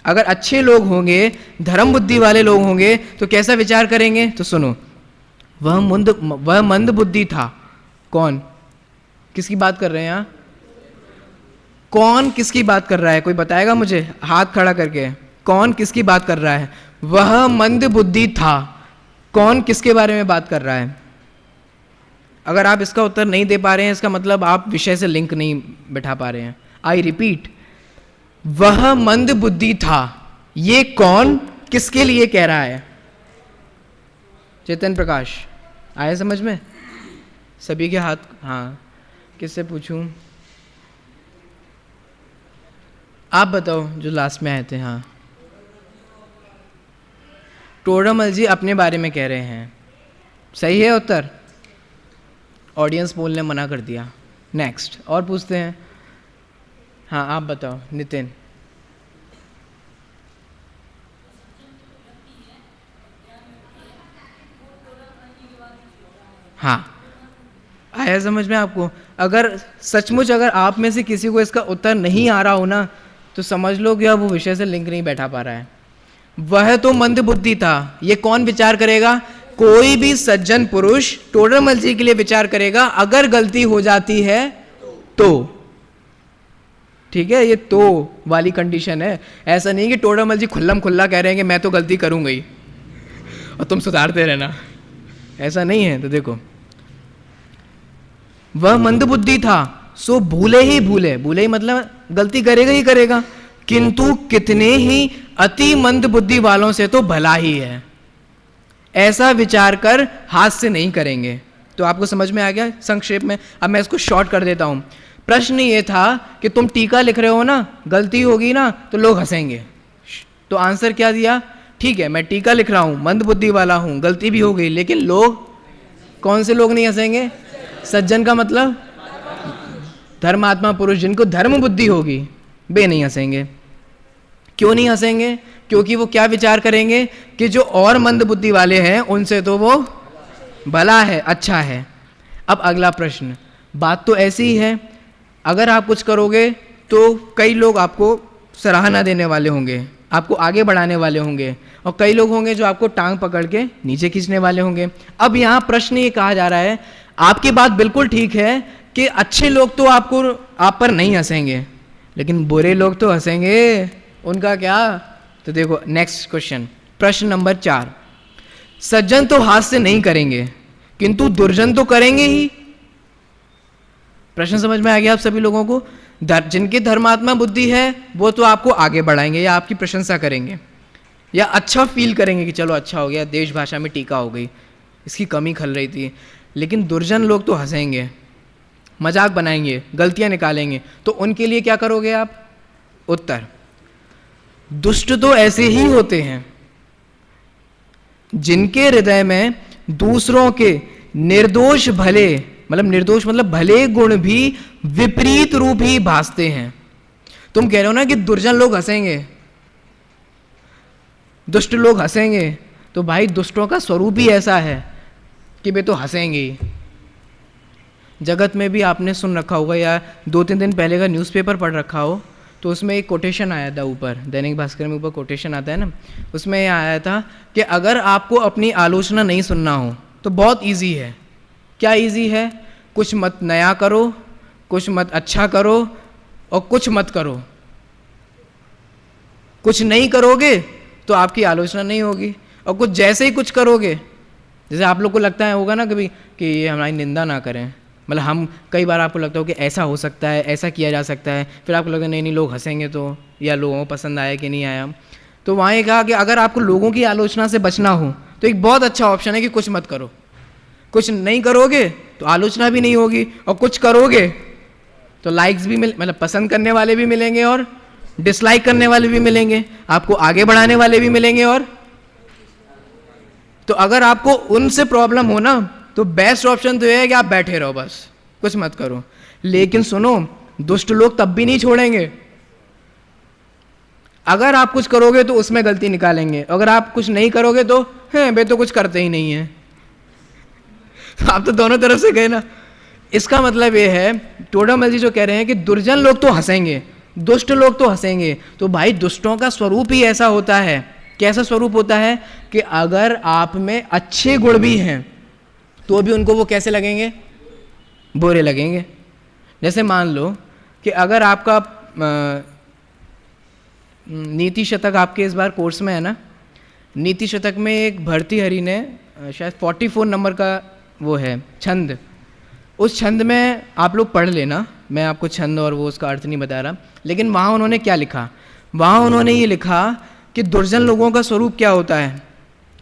अगर अच्छे लोग होंगे, धर्म बुद्धि वाले लोग होंगे तो कैसा विचार करेंगे? तो सुनो, वह मंद बुद्धि था। कौन किसकी बात कर रहे हैं यहाँ? कौन किसकी बात कर रहा है? कोई बताएगा मुझे हाथ खड़ा करके? कौन किसकी बात कर रहा है? वह मंद बुद्धि था। कौन किसके बारे में बात कर रहा है? अगर आप इसका उत्तर नहीं दे पा रहे हैं, इसका मतलब आप विषय से लिंक नहीं बैठा पा रहे हैं। आई रिपीट, वह मंद बुद्धि था, ये कौन किसके लिए कह रहा है? चेतन प्रकाश, आए समझ में? सभी के हाथ, हाँ, किससे पूछूं? आप बताओ जो लास्ट में आए थे। हाँ, टोडरमल जी अपने बारे में कह रहे हैं। सही है उत्तर? ऑडियंस पोल ने मना कर दिया। नेक्स्ट और पूछते हैं। हाँ आप बताओ नितिन। हाँ आया समझ में आपको? अगर सचमुच अगर आप में से किसी को इसका उत्तर नहीं आ रहा हो ना, तो समझ लो कि अब वो विषय से लिंक नहीं बैठा पा रहा है। वह तो मंद बुद्धि था, ये कौन विचार करेगा? कोई भी सज्जन पुरुष टोडरमल जी के लिए विचार करेगा अगर गलती हो जाती है तो। ठीक है, ये तो वाली कंडीशन है। ऐसा नहीं कि टोडरमल जी खुल्लम खुल्ला कह रहे हैं कि मैं तो गलती करूंगा ही और तुम सुधारते रहना, ऐसा नहीं है। तो देखो, वह मंदबुद्धि था सो भूले ही भूले, भूले ही मतलब गलती करेगा ही करेगा, किंतु कितने ही अति मंद बुद्धि वालों से तो भला ही है, ऐसा विचार कर हाथ से नहीं करेंगे। तो आपको समझ में आ गया संक्षेप में? अब मैं इसको शॉर्ट कर देता हूं। प्रश्न ये था कि तुम टीका लिख रहे हो ना, गलती होगी ना तो लोग हंसेंगे। तो आंसर क्या दिया? ठीक है मैं टीका लिख रहा हूं, मंद बुद्धि वाला हूं, गलती भी हो गई, लेकिन लोग, कौन से लोग नहीं हंसेंगे? सज्जन का मतलब धर्मात्मा पुरुष, जिनको धर्म बुद्धि होगी वे नहीं हंसेंगे। क्यों नहीं हंसेंगे? क्योंकि वो क्या विचार करेंगे कि जो और मंद बुद्धि वाले हैं उनसे तो वो भला है, अच्छा है। अब अगला प्रश्न, बात तो ऐसी ही है, अगर आप कुछ करोगे तो कई लोग आपको सराहना देने वाले होंगे, आपको आगे बढ़ाने वाले होंगे, और कई लोग होंगे जो आपको टांग पकड़ के नीचे खींचने वाले होंगे। अब यहाँ प्रश्न ये कहा जा रहा है, आपकी बात बिल्कुल ठीक है कि अच्छे लोग तो आप पर नहीं हंसेंगे, लेकिन बुरे लोग तो हंसेंगे, उनका क्या? तो देखो नेक्स्ट क्वेश्चन, प्रश्न नंबर 4, सज्जन तो हास्य नहीं करेंगे किंतु दुर्जन तो करेंगे ही। प्रश्न समझ में आ गया आप सभी लोगों को? जिनकी धर्मात्मा बुद्धि है वो तो आपको आगे बढ़ाएंगे या आपकी प्रशंसा करेंगे या अच्छा फील करेंगे कि चलो अच्छा हो गया, देश भाषा में टीका हो गई, इसकी कमी खल रही थी। लेकिन दुर्जन लोग तो हंसेंगे, मजाक बनाएंगे, गलतियां निकालेंगे, तो उनके लिए क्या करोगे आप? उत्तर, दुष्ट तो ऐसे ही होते हैं जिनके हृदय में दूसरों के निर्दोष भले, मतलब निर्दोष मतलब भले गुण भी विपरीत रूप ही भासते हैं। तुम कह रहे हो ना कि दुर्जन लोग हंसेंगे, दुष्ट लोग हंसेंगे, तो भाई दुष्टों का स्वरूप ही ऐसा है कि वे तो हंसेंगे ही। जगत में भी आपने सुन रखा होगा या 2-3 दिन पहले का न्यूज़पेपर पढ़ रखा हो, तो उसमें एक कोटेशन आया था, ऊपर दैनिक भास्कर में ऊपर कोटेशन आता है ना, उसमें यह आया था कि अगर आपको अपनी आलोचना नहीं सुनना हो तो बहुत इजी है। क्या इजी है? कुछ मत नया करो, कुछ मत अच्छा करो और कुछ मत करो। कुछ नहीं करोगे तो आपकी आलोचना नहीं होगी, और कुछ जैसे ही कुछ करोगे, जैसे आप लोग को लगता है होगा ना कभी कि ये हमारी निंदा ना करें, मतलब हम कई बार आपको लगता हो कि ऐसा हो सकता है, ऐसा किया जा सकता है, फिर आपको लगता है नहीं नहीं लोग हंसेंगे तो, या लोगों को पसंद आया कि नहीं आया। तो वहाँ ये कहा कि अगर आपको लोगों की आलोचना से बचना हो तो एक बहुत अच्छा ऑप्शन है कि कुछ मत करो। कुछ नहीं करोगे तो आलोचना भी नहीं होगी, और कुछ करोगे तो लाइक्स भी मतलब पसंद करने वाले भी मिलेंगे और डिसलाइक करने वाले भी मिलेंगे, आपको आगे बढ़ाने वाले भी मिलेंगे। और तो अगर आपको उनसे प्रॉब्लम हो ना, तो बेस्ट ऑप्शन तो यह है कि आप बैठे रहो, बस कुछ मत करो। लेकिन सुनो, दुष्ट लोग तब भी नहीं छोड़ेंगे। अगर आप कुछ करोगे तो उसमें गलती निकालेंगे, अगर आप कुछ नहीं करोगे तो वे तो कुछ करते ही नहीं है। आप तो दोनों तरफ से गए ना। इसका मतलब ये है, टोडरमल जी जो कह रहे हैं कि दुर्जन लोग तो हंसेंगे, दुष्ट लोग तो हंसेंगे, तो भाई दुष्टों का स्वरूप ही ऐसा होता है। कैसा स्वरूप होता है कि अगर आप में अच्छे गुण भी हैं तो भी उनको वो कैसे लगेंगे? बुरे लगेंगे। जैसे मान लो कि अगर आपका नीति शतक आपके इस बार कोर्स में है ना, नीति शतक में एक भर्तृहरि ने शायद 44 नंबर का वो है छंद, उस छंद में आप लोग पढ़ लेना, मैं आपको छंद और वो उसका अर्थ नहीं बता रहा, लेकिन वहाँ उन्होंने क्या लिखा? वहाँ उन्होंने ये लिखा कि दुर्जन लोगों का स्वरूप क्या होता है।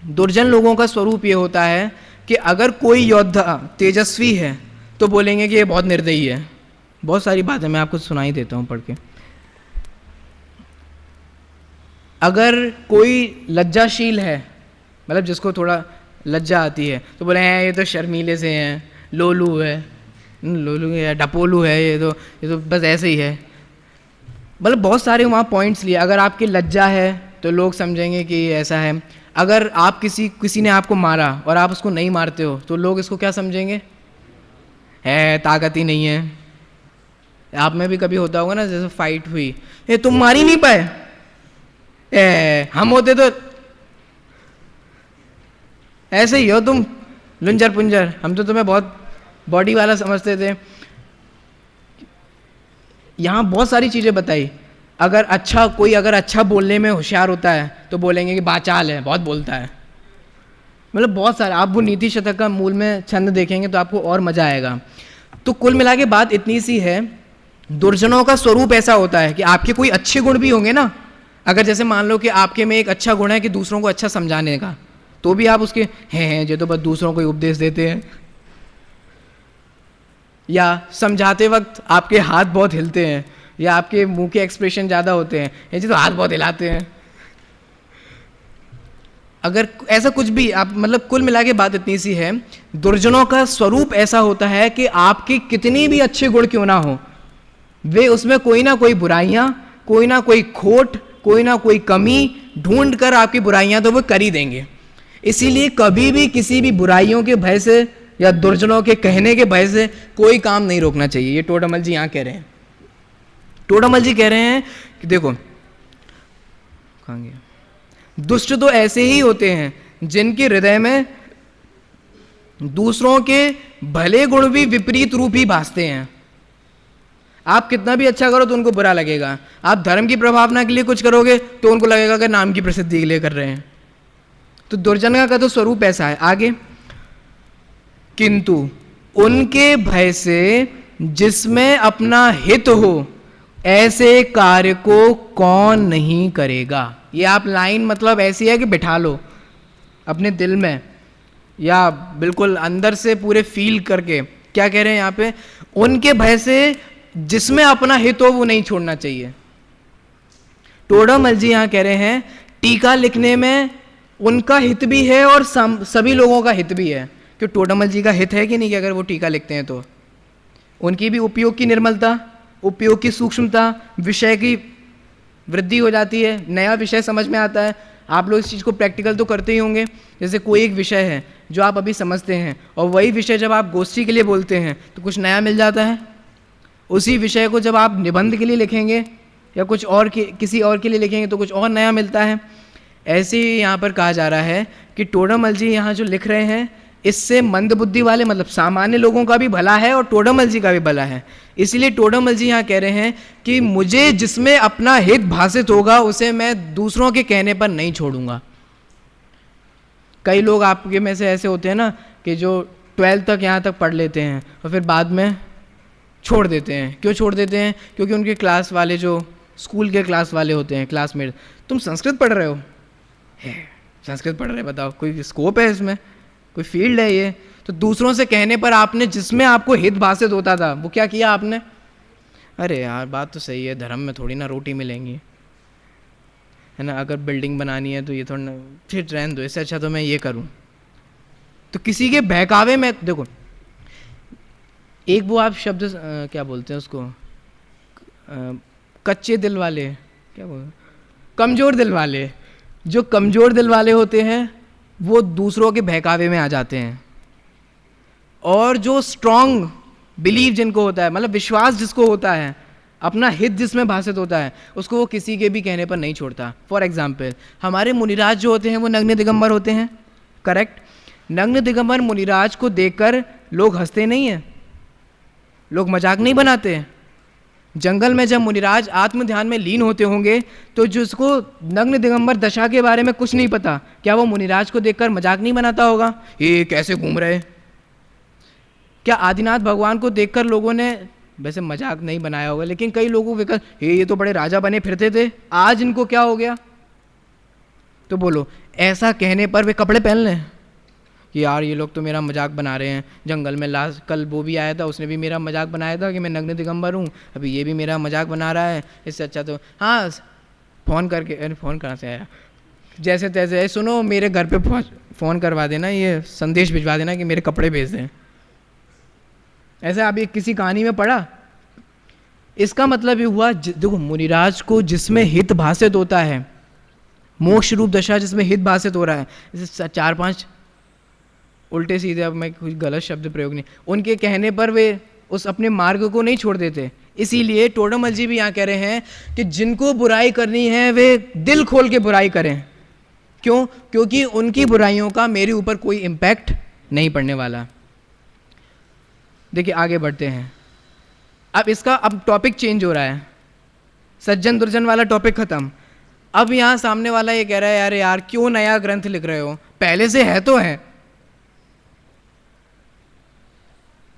दुर्जन लोगों का स्वरूप ये होता है कि अगर कोई योद्धा तेजस्वी है तो बोलेंगे कि ये बहुत निर्दयी है। बहुत सारी बातें मैं आपको सुनाई देता हूँ पढ़ के। अगर कोई लज्जाशील है मतलब जिसको थोड़ा लज्जा आती है तो बोले हैं ये तो शर्मीले से हैं, लोलू है, लोलू है, डपोलू है, ये तो बस ऐसे ही है। मतलब बहुत सारे वहाँ पॉइंट्स लिए। अगर आपकी लज्जा है तो लोग समझेंगे कि ऐसा है। अगर आप किसी ने आपको मारा और आप उसको नहीं मारते हो तो लोग इसको क्या समझेंगे, है ताकत ही नहीं है। आप में भी कभी होता होगा ना, जैसे फाइट हुई, ये तुम मार ही नहीं पाए, हम होते तो ऐसे ही हो तुम लुंजर पुंजर, हम तो तुम्हें बहुत बॉडी वाला समझते थे। यहाँ बहुत सारी चीज़ें बताई। अगर अच्छा बोलने में होशियार होता है तो बोलेंगे कि बाचाल है, बहुत बोलता है। मतलब बहुत सारे, आप वो नीति शतक का मूल में छंद देखेंगे तो आपको और मजा आएगा। तो कुल मिला के बात इतनी सी है, दुर्जनों का स्वरूप ऐसा होता है कि आपके कोई अच्छे गुण भी होंगे ना। अगर जैसे मान लो कि आपके में एक अच्छा गुण है कि दूसरों को अच्छा समझाने का, तो भी आप उसके हैं जो तो बस दूसरों को उपदेश देते हैं, या समझाते वक्त आपके हाथ बहुत हिलते हैं, या आपके मुंह के एक्सप्रेशन ज़्यादा होते हैं, ये जी तो हाथ बहुत हिलाते हैं। अगर ऐसा कुछ भी आप, मतलब कुल मिला के बात इतनी सी है, दुर्जनों का स्वरूप ऐसा होता है कि आपके कितनी भी अच्छे गुण क्यों ना हो, वे उसमें कोई ना कोई बुराइयां, कोई ना कोई खोट, कोई ना कोई कमी ढूंढ कर आपकी बुराइयां तो वो कर ही देंगे। इसीलिए कभी भी किसी भी बुराइयों के भय से या दुर्जनों के कहने के भय से कोई काम नहीं रोकना चाहिए। ये टोडामल जी यहाँ कह रहे हैं। टोडामल जी कह रहे हैं कि देखो, कहाँ गया, दुष्ट तो ऐसे ही होते हैं जिनके हृदय में दूसरों के भले गुण भी विपरीत रूप ही भासते हैं। आप कितना भी अच्छा करो तो उनको बुरा लगेगा। आप धर्म की प्रभावना के लिए कुछ करोगे तो उनको लगेगा कि नाम की प्रसिद्धि के लिए कर रहे हैं। तो दुर्जन का तो स्वरूप ऐसा है। आगे, किंतु उनके भय से जिसमें अपना हित हो ऐसे कार्य को कौन नहीं करेगा। ये आप लाइन मतलब ऐसी है कि बिठा लो अपने दिल में, या बिल्कुल अंदर से पूरे फील करके। क्या कह रहे हैं यहाँ पे, उनके भय से जिसमें अपना हित हो वो नहीं छोड़ना चाहिए। टोडामल जी यहाँ कह रहे हैं टीका लिखने में उनका हित भी है और सभी लोगों का हित भी है। कि टोडामल जी का हित है कि नहीं कि अगर वो टीका लिखते हैं तो उनकी भी उपयोग की निर्मलता, उपयोग की सूक्ष्मता, विषय की वृद्धि हो जाती है, नया विषय समझ में आता है। आप लोग इस चीज़ को प्रैक्टिकल तो करते ही होंगे। जैसे कोई एक विषय है जो आप अभी समझते हैं और वही विषय जब आप गोष्ठी के लिए बोलते हैं तो कुछ नया मिल जाता है। उसी विषय को जब आप निबंध के लिए लिखेंगे या कुछ और किसी और के लिए लिखेंगे तो कुछ और नया मिलता है। ऐसे ही यहाँ पर कहा जा रहा है कि टोडामल जी यहाँ जो लिख रहे हैं इससे मंदबुद्धि वाले मतलब सामान्य लोगों का भी भला है और टोडामल जी का भी भला है। इसलिए टोडामल जी यहाँ कह रहे हैं कि मुझे जिसमें अपना हित भाषित होगा उसे मैं दूसरों के कहने पर नहीं छोड़ूंगा। कई लोग आपके में से ऐसे होते हैं ना कि जो 12th तक यहाँ तक पढ़ लेते हैं और फिर बाद में छोड़ देते हैं। क्यों छोड़ देते हैं? क्योंकि उनके क्लास वाले जो स्कूल के क्लास वाले होते हैं, क्लासमेट, तुम संस्कृत पढ़ रहे हो, है संस्कृत पढ़ रहे, बताओ कोई स्कोप है इसमें, कोई फील्ड है ये? तो दूसरों से कहने पर आपने जिसमें आपको हित भाषित होता था वो क्या किया आपने? अरे यार बात तो सही है, धर्म में थोड़ी ना रोटी मिलेंगी, है ना, अगर बिल्डिंग बनानी है तो ये थोड़ा ना, फिर रहने दो, इससे अच्छा तो मैं ये करूं। तो किसी के बहकावे में देखो, एक वो आप शब्द क्या बोलते हैं उसको, कच्चे दिल वाले, क्या बोलते, कमज़ोर दिल वाले। जो कमज़ोर दिल वाले होते हैं वो दूसरों के बहकावे में आ जाते हैं, और जो स्ट्रॉन्ग बिलीव जिनको होता है, मतलब विश्वास जिसको होता है, अपना हित जिसमें भाषित होता है, उसको वो किसी के भी कहने पर नहीं छोड़ता। फॉर एग्जाम्पल हमारे मुनिराज जो होते हैं वो नग्न दिगंबर होते हैं, करेक्ट? नग्न दिगंबर मुनिराज को देखकर लोग हंसते नहीं हैं, लोग मजाक नहीं बनाते हैं। जंगल में जब मुनिराज आत्म ध्यान में लीन होते होंगे तो जिसको नग्न दिगंबर दशा के बारे में कुछ नहीं पता, क्या वो मुनिराज को देखकर मजाक नहीं बनाता होगा, ये कैसे घूम रहे? क्या आदिनाथ भगवान को देखकर लोगों ने वैसे मजाक नहीं बनाया होगा, लेकिन कई लोगों को ये तो बड़े राजा बने फिरते थे, आज इनको क्या हो गया? तो बोलो, ऐसा कहने पर वे कपड़े पहन लें कि यार ये लोग तो मेरा मजाक बना रहे हैं। जंगल में लास्ट कल वो भी आया था, उसने भी मेरा मजाक बनाया था कि मैं नग्न दिगंबर हूँ, अभी ये भी मेरा मजाक बना रहा है। इससे अच्छा तो हाँ फ़ोन करके, अरे फ़ोन कहाँ से आया, जैसे तैसे, सुनो मेरे घर पे फ़ोन करवा देना, ये संदेश भिजवा देना कि मेरे कपड़े भेज दें। ऐसा अभी किसी कहानी में पढ़ा? इसका मतलब ये हुआ, देखो मुनिराज को जिसमें हित भाषित होता है, मोक्ष रूप दशा जिसमें हित भाषित हो रहा है, जैसे 4-5 उल्टे सीधे, अब मैं कुछ गलत शब्द प्रयोग नहीं, उनके कहने पर वे उस अपने मार्ग को नहीं छोड़ देते। इसीलिए टोडरमल जी भी यहाँ कह रहे हैं कि जिनको बुराई करनी है वे दिल खोल के बुराई करें। क्यों? क्योंकि उनकी बुराइयों का मेरे ऊपर कोई इम्पैक्ट नहीं पड़ने वाला। देखिए आगे बढ़ते हैं। अब टॉपिक चेंज हो रहा है, सज्जन दुर्जन वाला टॉपिक खत्म। अब यहाँ सामने वाला ये कह रहा है, अरे यार क्यों नया ग्रंथ लिख रहे हो, पहले से है तो है।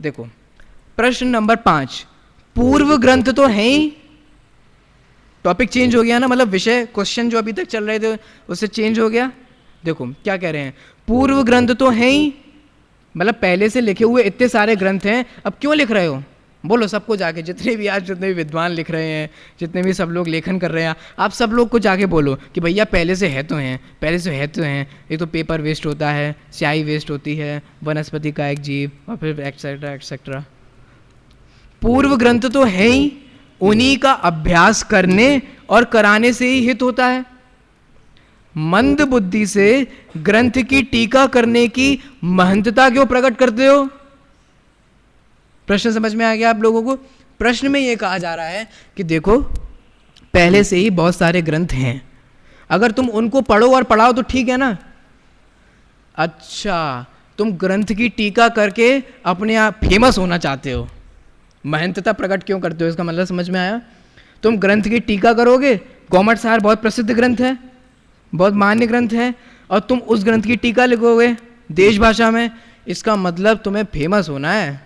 देखो प्रश्न नंबर 5, पूर्व ग्रंथ तो है ही। टॉपिक चेंज हो गया ना, मतलब विषय, क्वेश्चन जो अभी तक चल रहे थे उससे चेंज हो गया। देखो क्या कह रहे हैं, पूर्व ग्रंथ तो है ही, मतलब पहले से लिखे हुए इतने सारे ग्रंथ हैं, अब क्यों लिख रहे हो? बोलो सबको जाके, जितने भी विद्वान लिख रहे हैं, जितने भी सब लोग लेखन कर रहे हैं, आप सब लोग को जाके बोलो कि भैया पहले से है तो हैं, पहले से है तो हैं। एक तो पेपर वेस्ट होता है, स्याही वेस्ट होती है, वनस्पति का एक जीव, और फिर एक्सेट्रा एक्सेट्रा। पूर्व ग्रंथ तो है ही, उन्हीं का अभ्यास करने और कराने से ही हित होता है। मंद बुद्धि से ग्रंथ की टीका करने की महंतता क्यों प्रकट करते हो? प्रश्न समझ में आ गया आप लोगों को? प्रश्न में यह कहा जा रहा है कि देखो पहले से ही बहुत सारे ग्रंथ हैं, अगर तुम उनको पढ़ो और पढ़ाओ तो ठीक है ना। अच्छा, तुम ग्रंथ की टीका करके अपने आप फेमस होना चाहते हो, महंतता प्रकट क्यों करते हो? इसका मतलब समझ में आया? तुम ग्रंथ की टीका करोगे, कॉमर्स सार बहुत प्रसिद्ध ग्रंथ है, बहुत मान्य ग्रंथ है, और तुम उस ग्रंथ की टीका लिखोगे देश भाषा में, इसका मतलब तुम्हें फेमस होना है।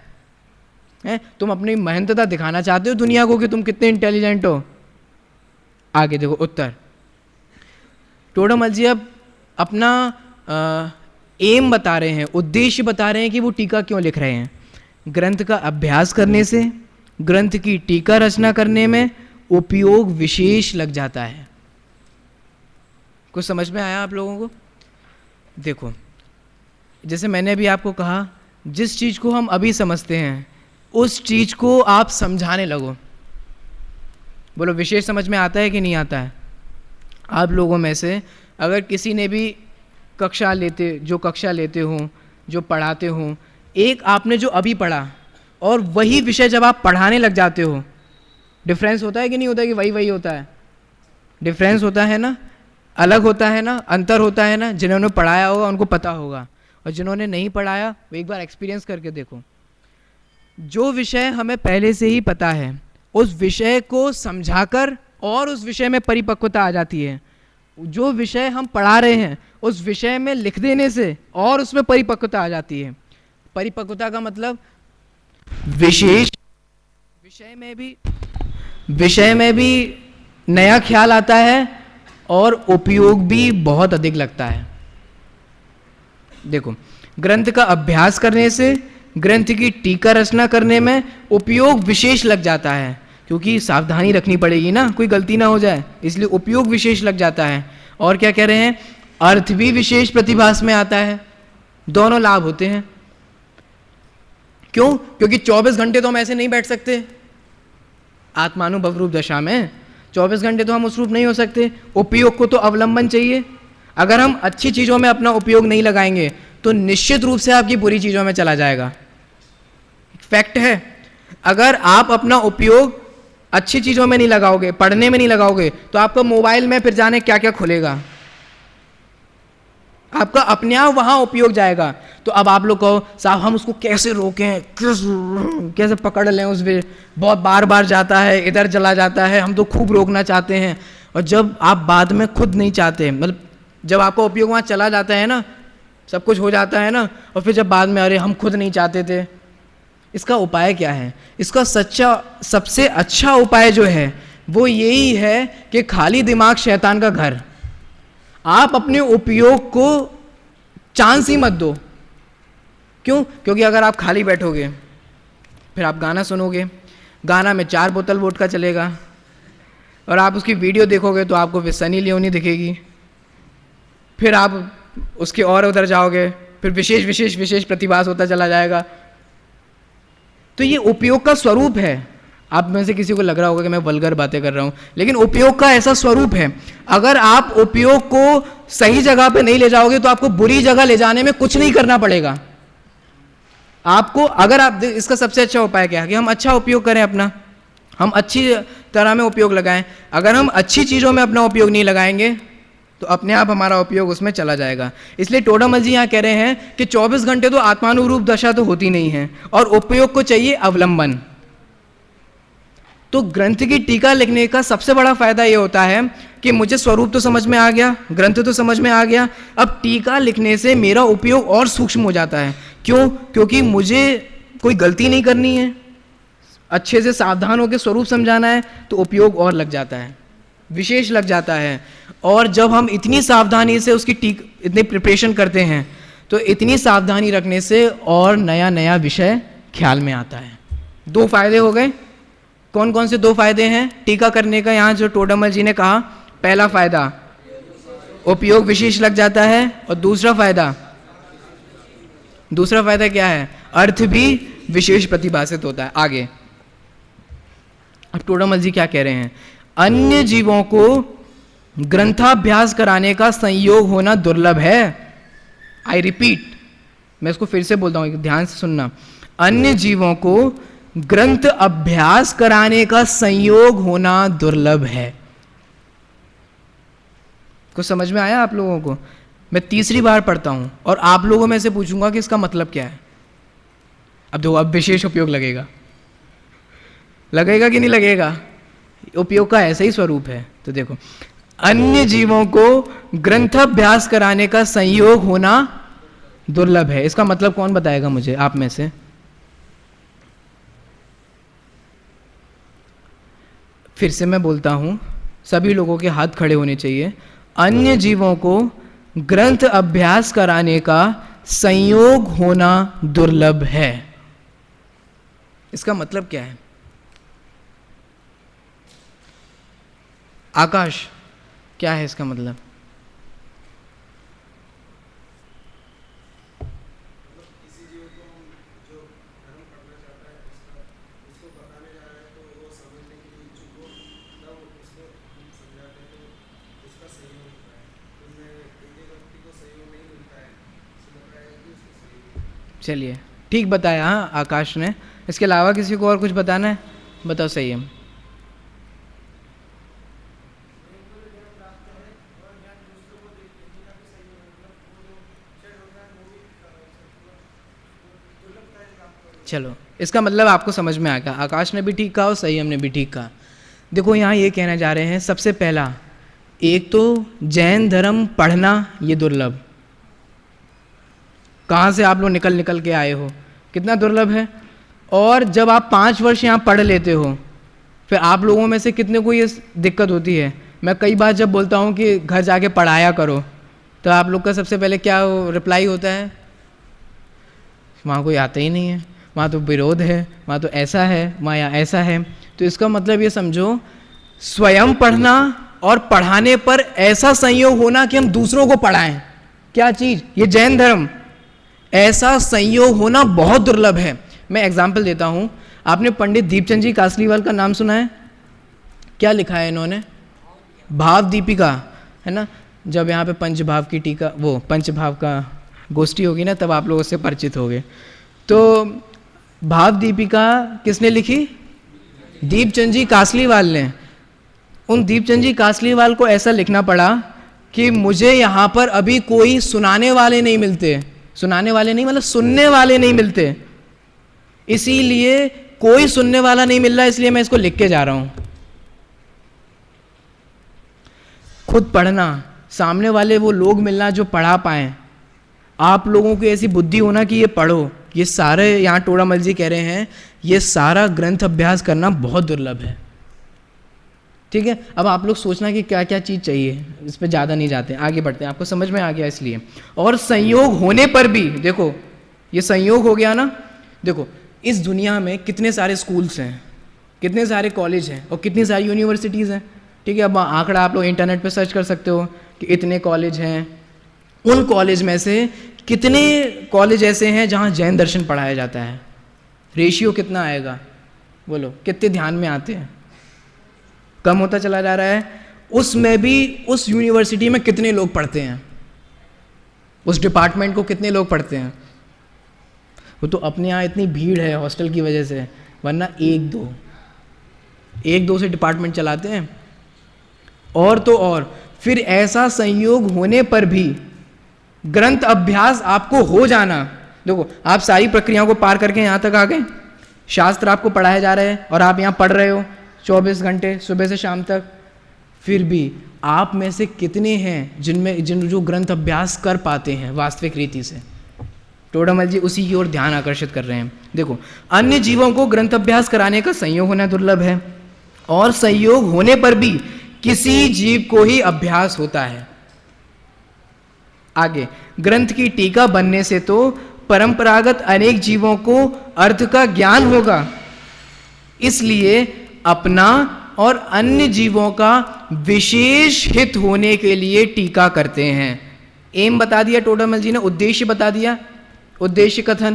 तुम अपनी महंतता दिखाना चाहते हो दुनिया को कि तुम कितने इंटेलिजेंट हो। आगे देखो उत्तर। टोडरमल जी अब अपना एम बता रहे हैं, उद्देश्य बता रहे हैं कि वो टीका क्यों लिख रहे हैं। ग्रंथ का अभ्यास करने से ग्रंथ की टीका रचना करने में उपयोग विशेष लग जाता है। कुछ समझ में आया आप लोगों को? देखो जैसे मैंने अभी आपको कहा, जिस चीज़ को हम अभी समझते हैं उस चीज़ को आप समझाने लगो। बोलो विशेष समझ में आता है कि नहीं आता है? आप लोगों में से अगर किसी ने भी कक्षा लेते हो, जो पढ़ाते हो, एक आपने जो अभी पढ़ा और वही विषय जब आप पढ़ाने लग जाते हो, डिफरेंस होता है कि नहीं होता है? कि वही होता है? डिफरेंस होता है ना, अलग होता है ना, अंतर होता है ना। जिन्होंने पढ़ाया होगा उनको पता होगा, और जिन्होंने नहीं पढ़ाया वो एक बार एक्सपीरियंस करके देखो। जो विषय हमें पहले से ही पता है उस विषय को समझाकर और उस विषय में परिपक्वता आ जाती है। जो विषय हम पढ़ा रहे हैं उस विषय में लिख देने से और उसमें परिपक्वता आ जाती है। परिपक्वता का मतलब विशेष विषय में भी नया ख्याल आता है और उपयोग भी बहुत अधिक लगता है। देखो ग्रंथ का अभ्यास करने से ग्रंथ की टीका रचना करने में उपयोग विशेष लग जाता है, क्योंकि सावधानी रखनी पड़ेगी ना, कोई गलती ना हो जाए, इसलिए उपयोग विशेष लग जाता है। और क्या कह रहे हैं, अर्थ भी विशेष प्रतिभास में आता है। दोनों लाभ होते हैं। क्यों? क्योंकि 24 घंटे तो हम ऐसे नहीं बैठ सकते आत्मानुभव रूप दशा में, 24 घंटे तो हम उस रूप नहीं हो सकते। उपयोग को तो अवलंबन चाहिए। अगर हम अच्छी चीज़ों में अपना उपयोग नहीं लगाएंगे तो निश्चित रूप से आपकी बुरी चीज़ों में चला जाएगा। फैक्ट है, अगर आप अपना उपयोग अच्छी चीज़ों में नहीं लगाओगे, पढ़ने में नहीं लगाओगे, तो आपका मोबाइल में फिर जाने क्या क्या खुलेगा, आपका अपने आप वहाँ उपयोग जाएगा। तो अब आप लोग कहो साहब हम उसको कैसे रोकें, कैसे पकड़ लें, उस बहुत बार बार जाता है, इधर चला जाता है, हम तो खूब रोकना चाहते हैं। और जब आप बाद में खुद नहीं चाहते, मतलब जब आपका उपयोग वहाँ चला जाता है ना, सब कुछ हो जाता है ना, और फिर जब बाद में अरे हम खुद नहीं चाहते थे, इसका उपाय क्या है? इसका सबसे अच्छा उपाय जो है वो यही है कि खाली दिमाग शैतान का घर। आप अपने उपयोग को चांस ही मत दो। क्यों? क्योंकि अगर आप खाली बैठोगे फिर आप गाना सुनोगे, गाना में 4 बोतल वोडका चलेगा, और आप उसकी वीडियो देखोगे तो आपको फिर सनी लियोनी दिखेगी, फिर आप उसके और उधर जाओगे, फिर विशेष विशेष विशेष प्रतिभास होता चला जाएगा। तो ये उपयोग का स्वरूप है। आप में से किसी को लग रहा होगा कि मैं वल्गर बातें कर रहा हूं, लेकिन उपयोग का ऐसा स्वरूप है। अगर आप उपयोग को सही जगह पे नहीं ले जाओगे तो आपको बुरी जगह ले जाने में कुछ नहीं करना पड़ेगा आपको। अगर आप, इसका सबसे अच्छा उपाय क्या है कि हम अच्छा उपयोग करें अपना, हम अच्छी तरह में उपयोग लगाएं। अगर हम अच्छी चीज़ों में अपना उपयोग नहीं लगाएंगे तो अपने आप हमारा उपयोग उसमें चला जाएगा। इसलिए टोडामल जी यहाँ कह रहे हैं कि 24 घंटे तो आत्मानुरूप दशा तो होती नहीं है और उपयोग को चाहिए अवलंबन। तो ग्रंथ की टीका लिखने का सबसे बड़ा फायदा ये होता है कि मुझे स्वरूप तो समझ में आ गया, ग्रंथ तो समझ में आ गया, अब टीका लिखने से मेरा उपयोग और सूक्ष्म हो जाता है। क्यों? क्योंकि मुझे कोई गलती नहीं करनी है, अच्छे से सावधान होकर स्वरूप समझाना है, तो उपयोग और लग जाता है, विशेष लग जाता है। और जब हम इतनी सावधानी से उसकी इतनी प्रिपरेशन करते हैं तो इतनी सावधानी रखने से और नया नया विषय ख्याल में आता है। 2 फायदे हो गए। कौन कौन से 2 फायदे हैं टीका करने का यहाँ जो टोडामल जी ने कहा? पहला फायदा उपयोग विशेष लग जाता है, और दूसरा फायदा क्या है? अर्थ भी विशेष प्रतिभासित होता है। आगे अब टोडामल जी क्या कह रहे हैं? अन्य जीवों को ग्रंथाभ्यास कराने का संयोग होना दुर्लभ है। आई रिपीट, मैं इसको फिर से बोलता हूं, ध्यान से सुनना। अन्य जीवों को ग्रंथ अभ्यास कराने का संयोग होना दुर्लभ है। कुछ समझ में आया आप लोगों को? मैं तीसरी बार पढ़ता हूं और आप लोगों में से पूछूंगा कि इसका मतलब क्या है। अब देखो, अब विशेष उपयोग लगेगा कि नहीं लगेगा? उपयोग का ऐसा ही स्वरूप है। तो देखो, अन्य जीवों को ग्रंथाभ्यास कराने का संयोग होना दुर्लभ है, इसका मतलब कौन बताएगा मुझे आप में से? फिर से मैं बोलता हूं, सभी लोगों के हाथ खड़े होने चाहिए। अन्य जीवों को ग्रंथ अभ्यास कराने का संयोग होना दुर्लभ है, इसका मतलब क्या है? आकाश, क्या है इसका मतलब? चलिए, ठीक बताया हाँ आकाश ने। इसके अलावा किसी को और कुछ बताना है? बताओ। सही है। चलो, इसका मतलब आपको समझ में आ गया। आकाश ने भी ठीक कहा और सही हमने भी ठीक कहा। देखो, यहाँ ये कहना जा रहे हैं, सबसे पहला, एक तो जैन धर्म पढ़ना ये दुर्लभ। कहाँ से आप लोग निकल के आए हो, कितना दुर्लभ है। और जब आप 5 वर्ष यहाँ पढ़ लेते हो, फिर आप लोगों में से कितने को ये दिक्कत होती है? मैं कई बार जब बोलता हूँ कि घर जाके पढ़ाया करो, तो आप लोग का सबसे पहले क्या रिप्लाई होता है? वहाँ कोई आता ही नहीं है, वहाँ तो विरोध है, वहाँ तो ऐसा है, वहाँ यहाँ ऐसा है। तो इसका मतलब ये समझो, स्वयं पढ़ना और पढ़ाने पर ऐसा संयोग होना कि हम दूसरों को पढ़ाएं, क्या चीज़? ये जैन धर्म। ऐसा संयोग होना बहुत दुर्लभ है। मैं एग्जाम्पल देता हूँ। आपने पंडित दीपचंद जी कासलीवाल का नाम सुना है? क्या लिखा है इन्होंने? भाव दीपिका, है ना? जब यहाँ पे पंचभाव की टीका, वो पंचभाव का गोष्ठी होगी ना, तब आप लोग उससे परिचित होंगे। तो भाव दीपिका किसने लिखी? दीपचंद जी कासलीवाल ने। उन दीपचंद जी कासलीवाल को ऐसा लिखना पड़ा कि मुझे यहाँ पर अभी कोई सुनाने वाले नहीं मिलते। सुनाने वाले नहीं मतलब सुनने वाले नहीं मिलते, इसीलिए कोई सुनने वाला नहीं मिल रहा, इसलिए मैं इसको लिख के जा रहा हूँ। खुद पढ़ना, सामने वाले वो लोग मिलना जो पढ़ा पाएं। आप लोगों की ऐसी बुद्धि होना कि ये पढ़ो। ये सारे यहाँ टोडामल जी कह रहे हैं, ये सारा ग्रंथ अभ्यास करना बहुत दुर्लभ है। ठीक है, अब आप लोग सोचना कि क्या क्या चीज़ चाहिए, इस पर ज़्यादा नहीं जाते, आगे बढ़ते हैं। आपको समझ में आ गया इसलिए। और संयोग होने पर भी देखो, ये संयोग हो गया ना। देखो, इस दुनिया में कितने सारे स्कूल्स हैं, कितने सारे कॉलेज हैं और कितनी सारी यूनिवर्सिटीज़ हैं। ठीक है, अब आंकड़ा आप लोग इंटरनेट पे सर्च कर सकते हो कि इतने कॉलेज हैं, उन कॉलेज में से कितने कॉलेज ऐसे हैं जहाँ जैन दर्शन पढ़ाया जाता है? रेशियो कितना आएगा? बोलो, कितने ध्यान में आते हैं? कम होता चला जा रहा है। उसमें भी उस यूनिवर्सिटी में कितने लोग पढ़ते हैं? उस डिपार्टमेंट को कितने लोग पढ़ते हैं? वो तो अपने यहाँ इतनी भीड़ है हॉस्टल की वजह से, वरना एक दो से डिपार्टमेंट चलाते हैं। और तो और फिर ऐसा संयोग होने पर भी ग्रंथ अभ्यास आपको हो जाना, देखो आप सारी प्रक्रियाओं को पार करके यहाँ तक आ गए, शास्त्र आपको पढ़ाए जा रहे हैं और आप यहाँ पढ़ रहे हो 24 घंटे सुबह से शाम तक, फिर भी आप में से कितने हैं जो ग्रंथ अभ्यास कर पाते हैं वास्तविक रीति से? टोडामल जी उसी की ओर ध्यान आकर्षित कर रहे हैं। देखो, अन्य जीवों को ग्रंथ अभ्यास कराने का संयोग होना दुर्लभ है, और संयोग होने पर भी किसी जीव को ही अभ्यास होता है। आगे, ग्रंथ की टीका बनने से तो परंपरागत अनेक जीवों को अर्थ का ज्ञान होगा, इसलिए अपना और अन्य जीवों का विशेष हित होने के लिए टीका करते हैं। एम बता दिया टोडामल जी ने, उद्देश्य बता दिया, उद्देश्य कथन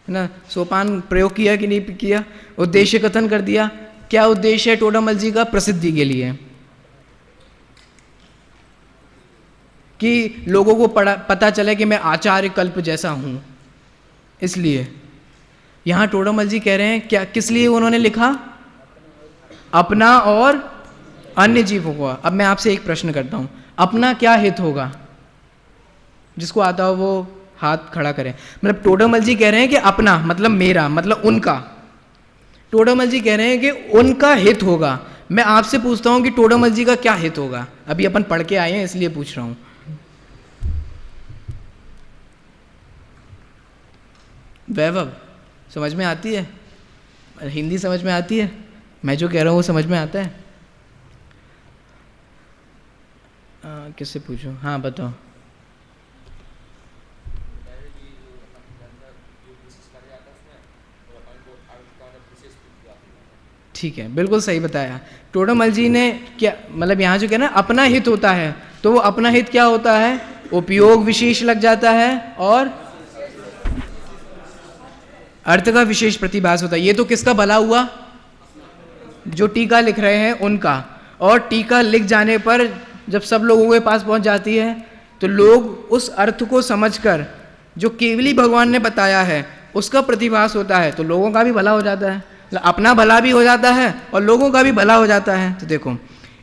है ना, सोपान प्रयोग किया कि नहीं किया, उद्देश्य कथन कर दिया। क्या उद्देश्य है टोडामल जी का? प्रसिद्धि के लिए, कि लोगों को पता चले कि मैं आचार्य कल्प जैसा हूं। इसलिए यहां टोडामल जी कह रहे हैं, क्या किस लिए उन्होंने लिखा? अपना और अन्य जीवों को। अब मैं आपसे एक प्रश्न करता हूं, अपना क्या हित होगा? जिसको आता हो वो हाथ खड़ा करें। मतलब टोडामल जी कह रहे हैं कि अपना मतलब मेरा, मतलब उनका। टोडामल जी कह रहे हैं कि उनका हित होगा। मैं आपसे पूछता हूं कि टोडामल जी का क्या हित होगा? अभी अपन पढ़ के आए हैं इसलिए पूछ रहा हूं। वैभव, समझ में आती है? हिंदी समझ में आती है? मैं जो कह रहा हूं वो समझ में आता है? किससे पूछूं? हाँ बताओ। ठीक है, बिल्कुल सही बताया टोडामल जी ने। क्या मतलब यहाँ जो क्या ना अपना हित होता है, तो वो अपना हित क्या होता है? उपयोग विशेष लग जाता है और अर्थ का विशेष प्रतिभास होता है। ये तो किसका भला हुआ? जो टीका लिख रहे हैं उनका। और टीका लिख जाने पर जब सब लोगों के पास पहुंच जाती है तो लोग उस अर्थ को समझकर जो केवली भगवान ने बताया है उसका प्रतिभास होता है, तो लोगों का भी भला हो जाता है, अपना भला भी हो जाता है और लोगों का भी भला हो जाता है। तो देखो,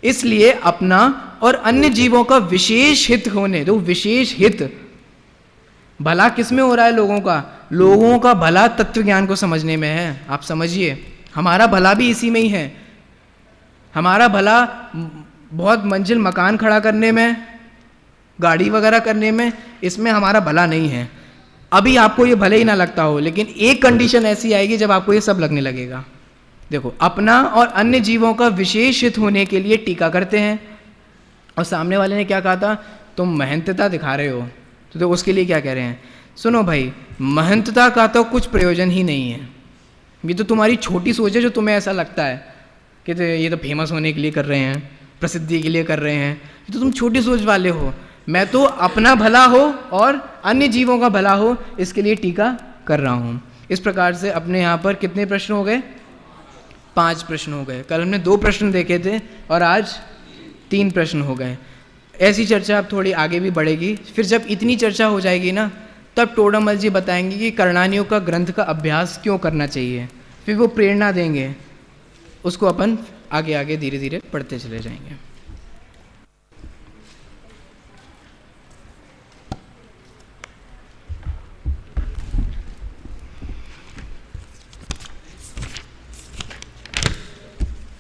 इसलिए अपना और अन्य जीवों का विशेष हित होने, तो विशेष हित भला किस में हो रहा है? लोगों का। लोगों का भला तत्व ज्ञान को समझने में है। आप समझिए, हमारा भला भी इसी में ही है। हमारा भला बहुत मंजिल मकान खड़ा करने में, गाड़ी वगैरह करने में, इसमें हमारा भला नहीं है। अभी आपको ये भले ही ना लगता हो, लेकिन एक कंडीशन ऐसी आएगी जब आपको ये सब लगने लगेगा। देखो, अपना और अन्य जीवों का विशेष हित होने के लिए टीका करते हैं। और सामने वाले ने क्या कहा था? तुम महंतता दिखा रहे हो। तो उसके लिए क्या कह रहे हैं? सुनो भाई, महंतता का तो कुछ प्रयोजन ही नहीं है। ये तो तुम्हारी छोटी सोच है जो तुम्हें ऐसा लगता है कि तो ये तो फेमस होने के लिए कर रहे हैं, प्रसिद्धि के लिए कर रहे हैं। ये तो तुम छोटी सोच वाले हो। मैं तो अपना भला हो और अन्य जीवों का भला हो, इसके लिए टीका कर रहा हूँ। इस प्रकार से अपने यहाँ पर कितने प्रश्न हो गए? 5 प्रश्न हो गए। कल हमने 2 प्रश्न देखे थे और आज 3 प्रश्न हो गए। ऐसी चर्चा अब थोड़ी आगे भी बढ़ेगी। फिर जब इतनी चर्चा हो जाएगी ना, तब टोडामल जी बताएंगे कि कर्णानियों का ग्रंथ का अभ्यास क्यों करना चाहिए। फिर वो प्रेरणा देंगे, उसको अपन आगे आगे धीरे धीरे पढ़ते चले जाएंगे।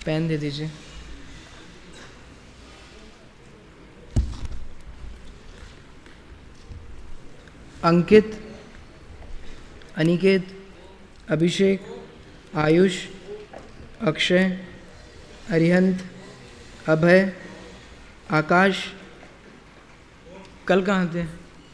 पेन दे दीजिए। अंकित, अनिकेत, अभिषेक, आयुष, अक्षय, अरिहंत, अभय, आकाश। कल कहाँ थे?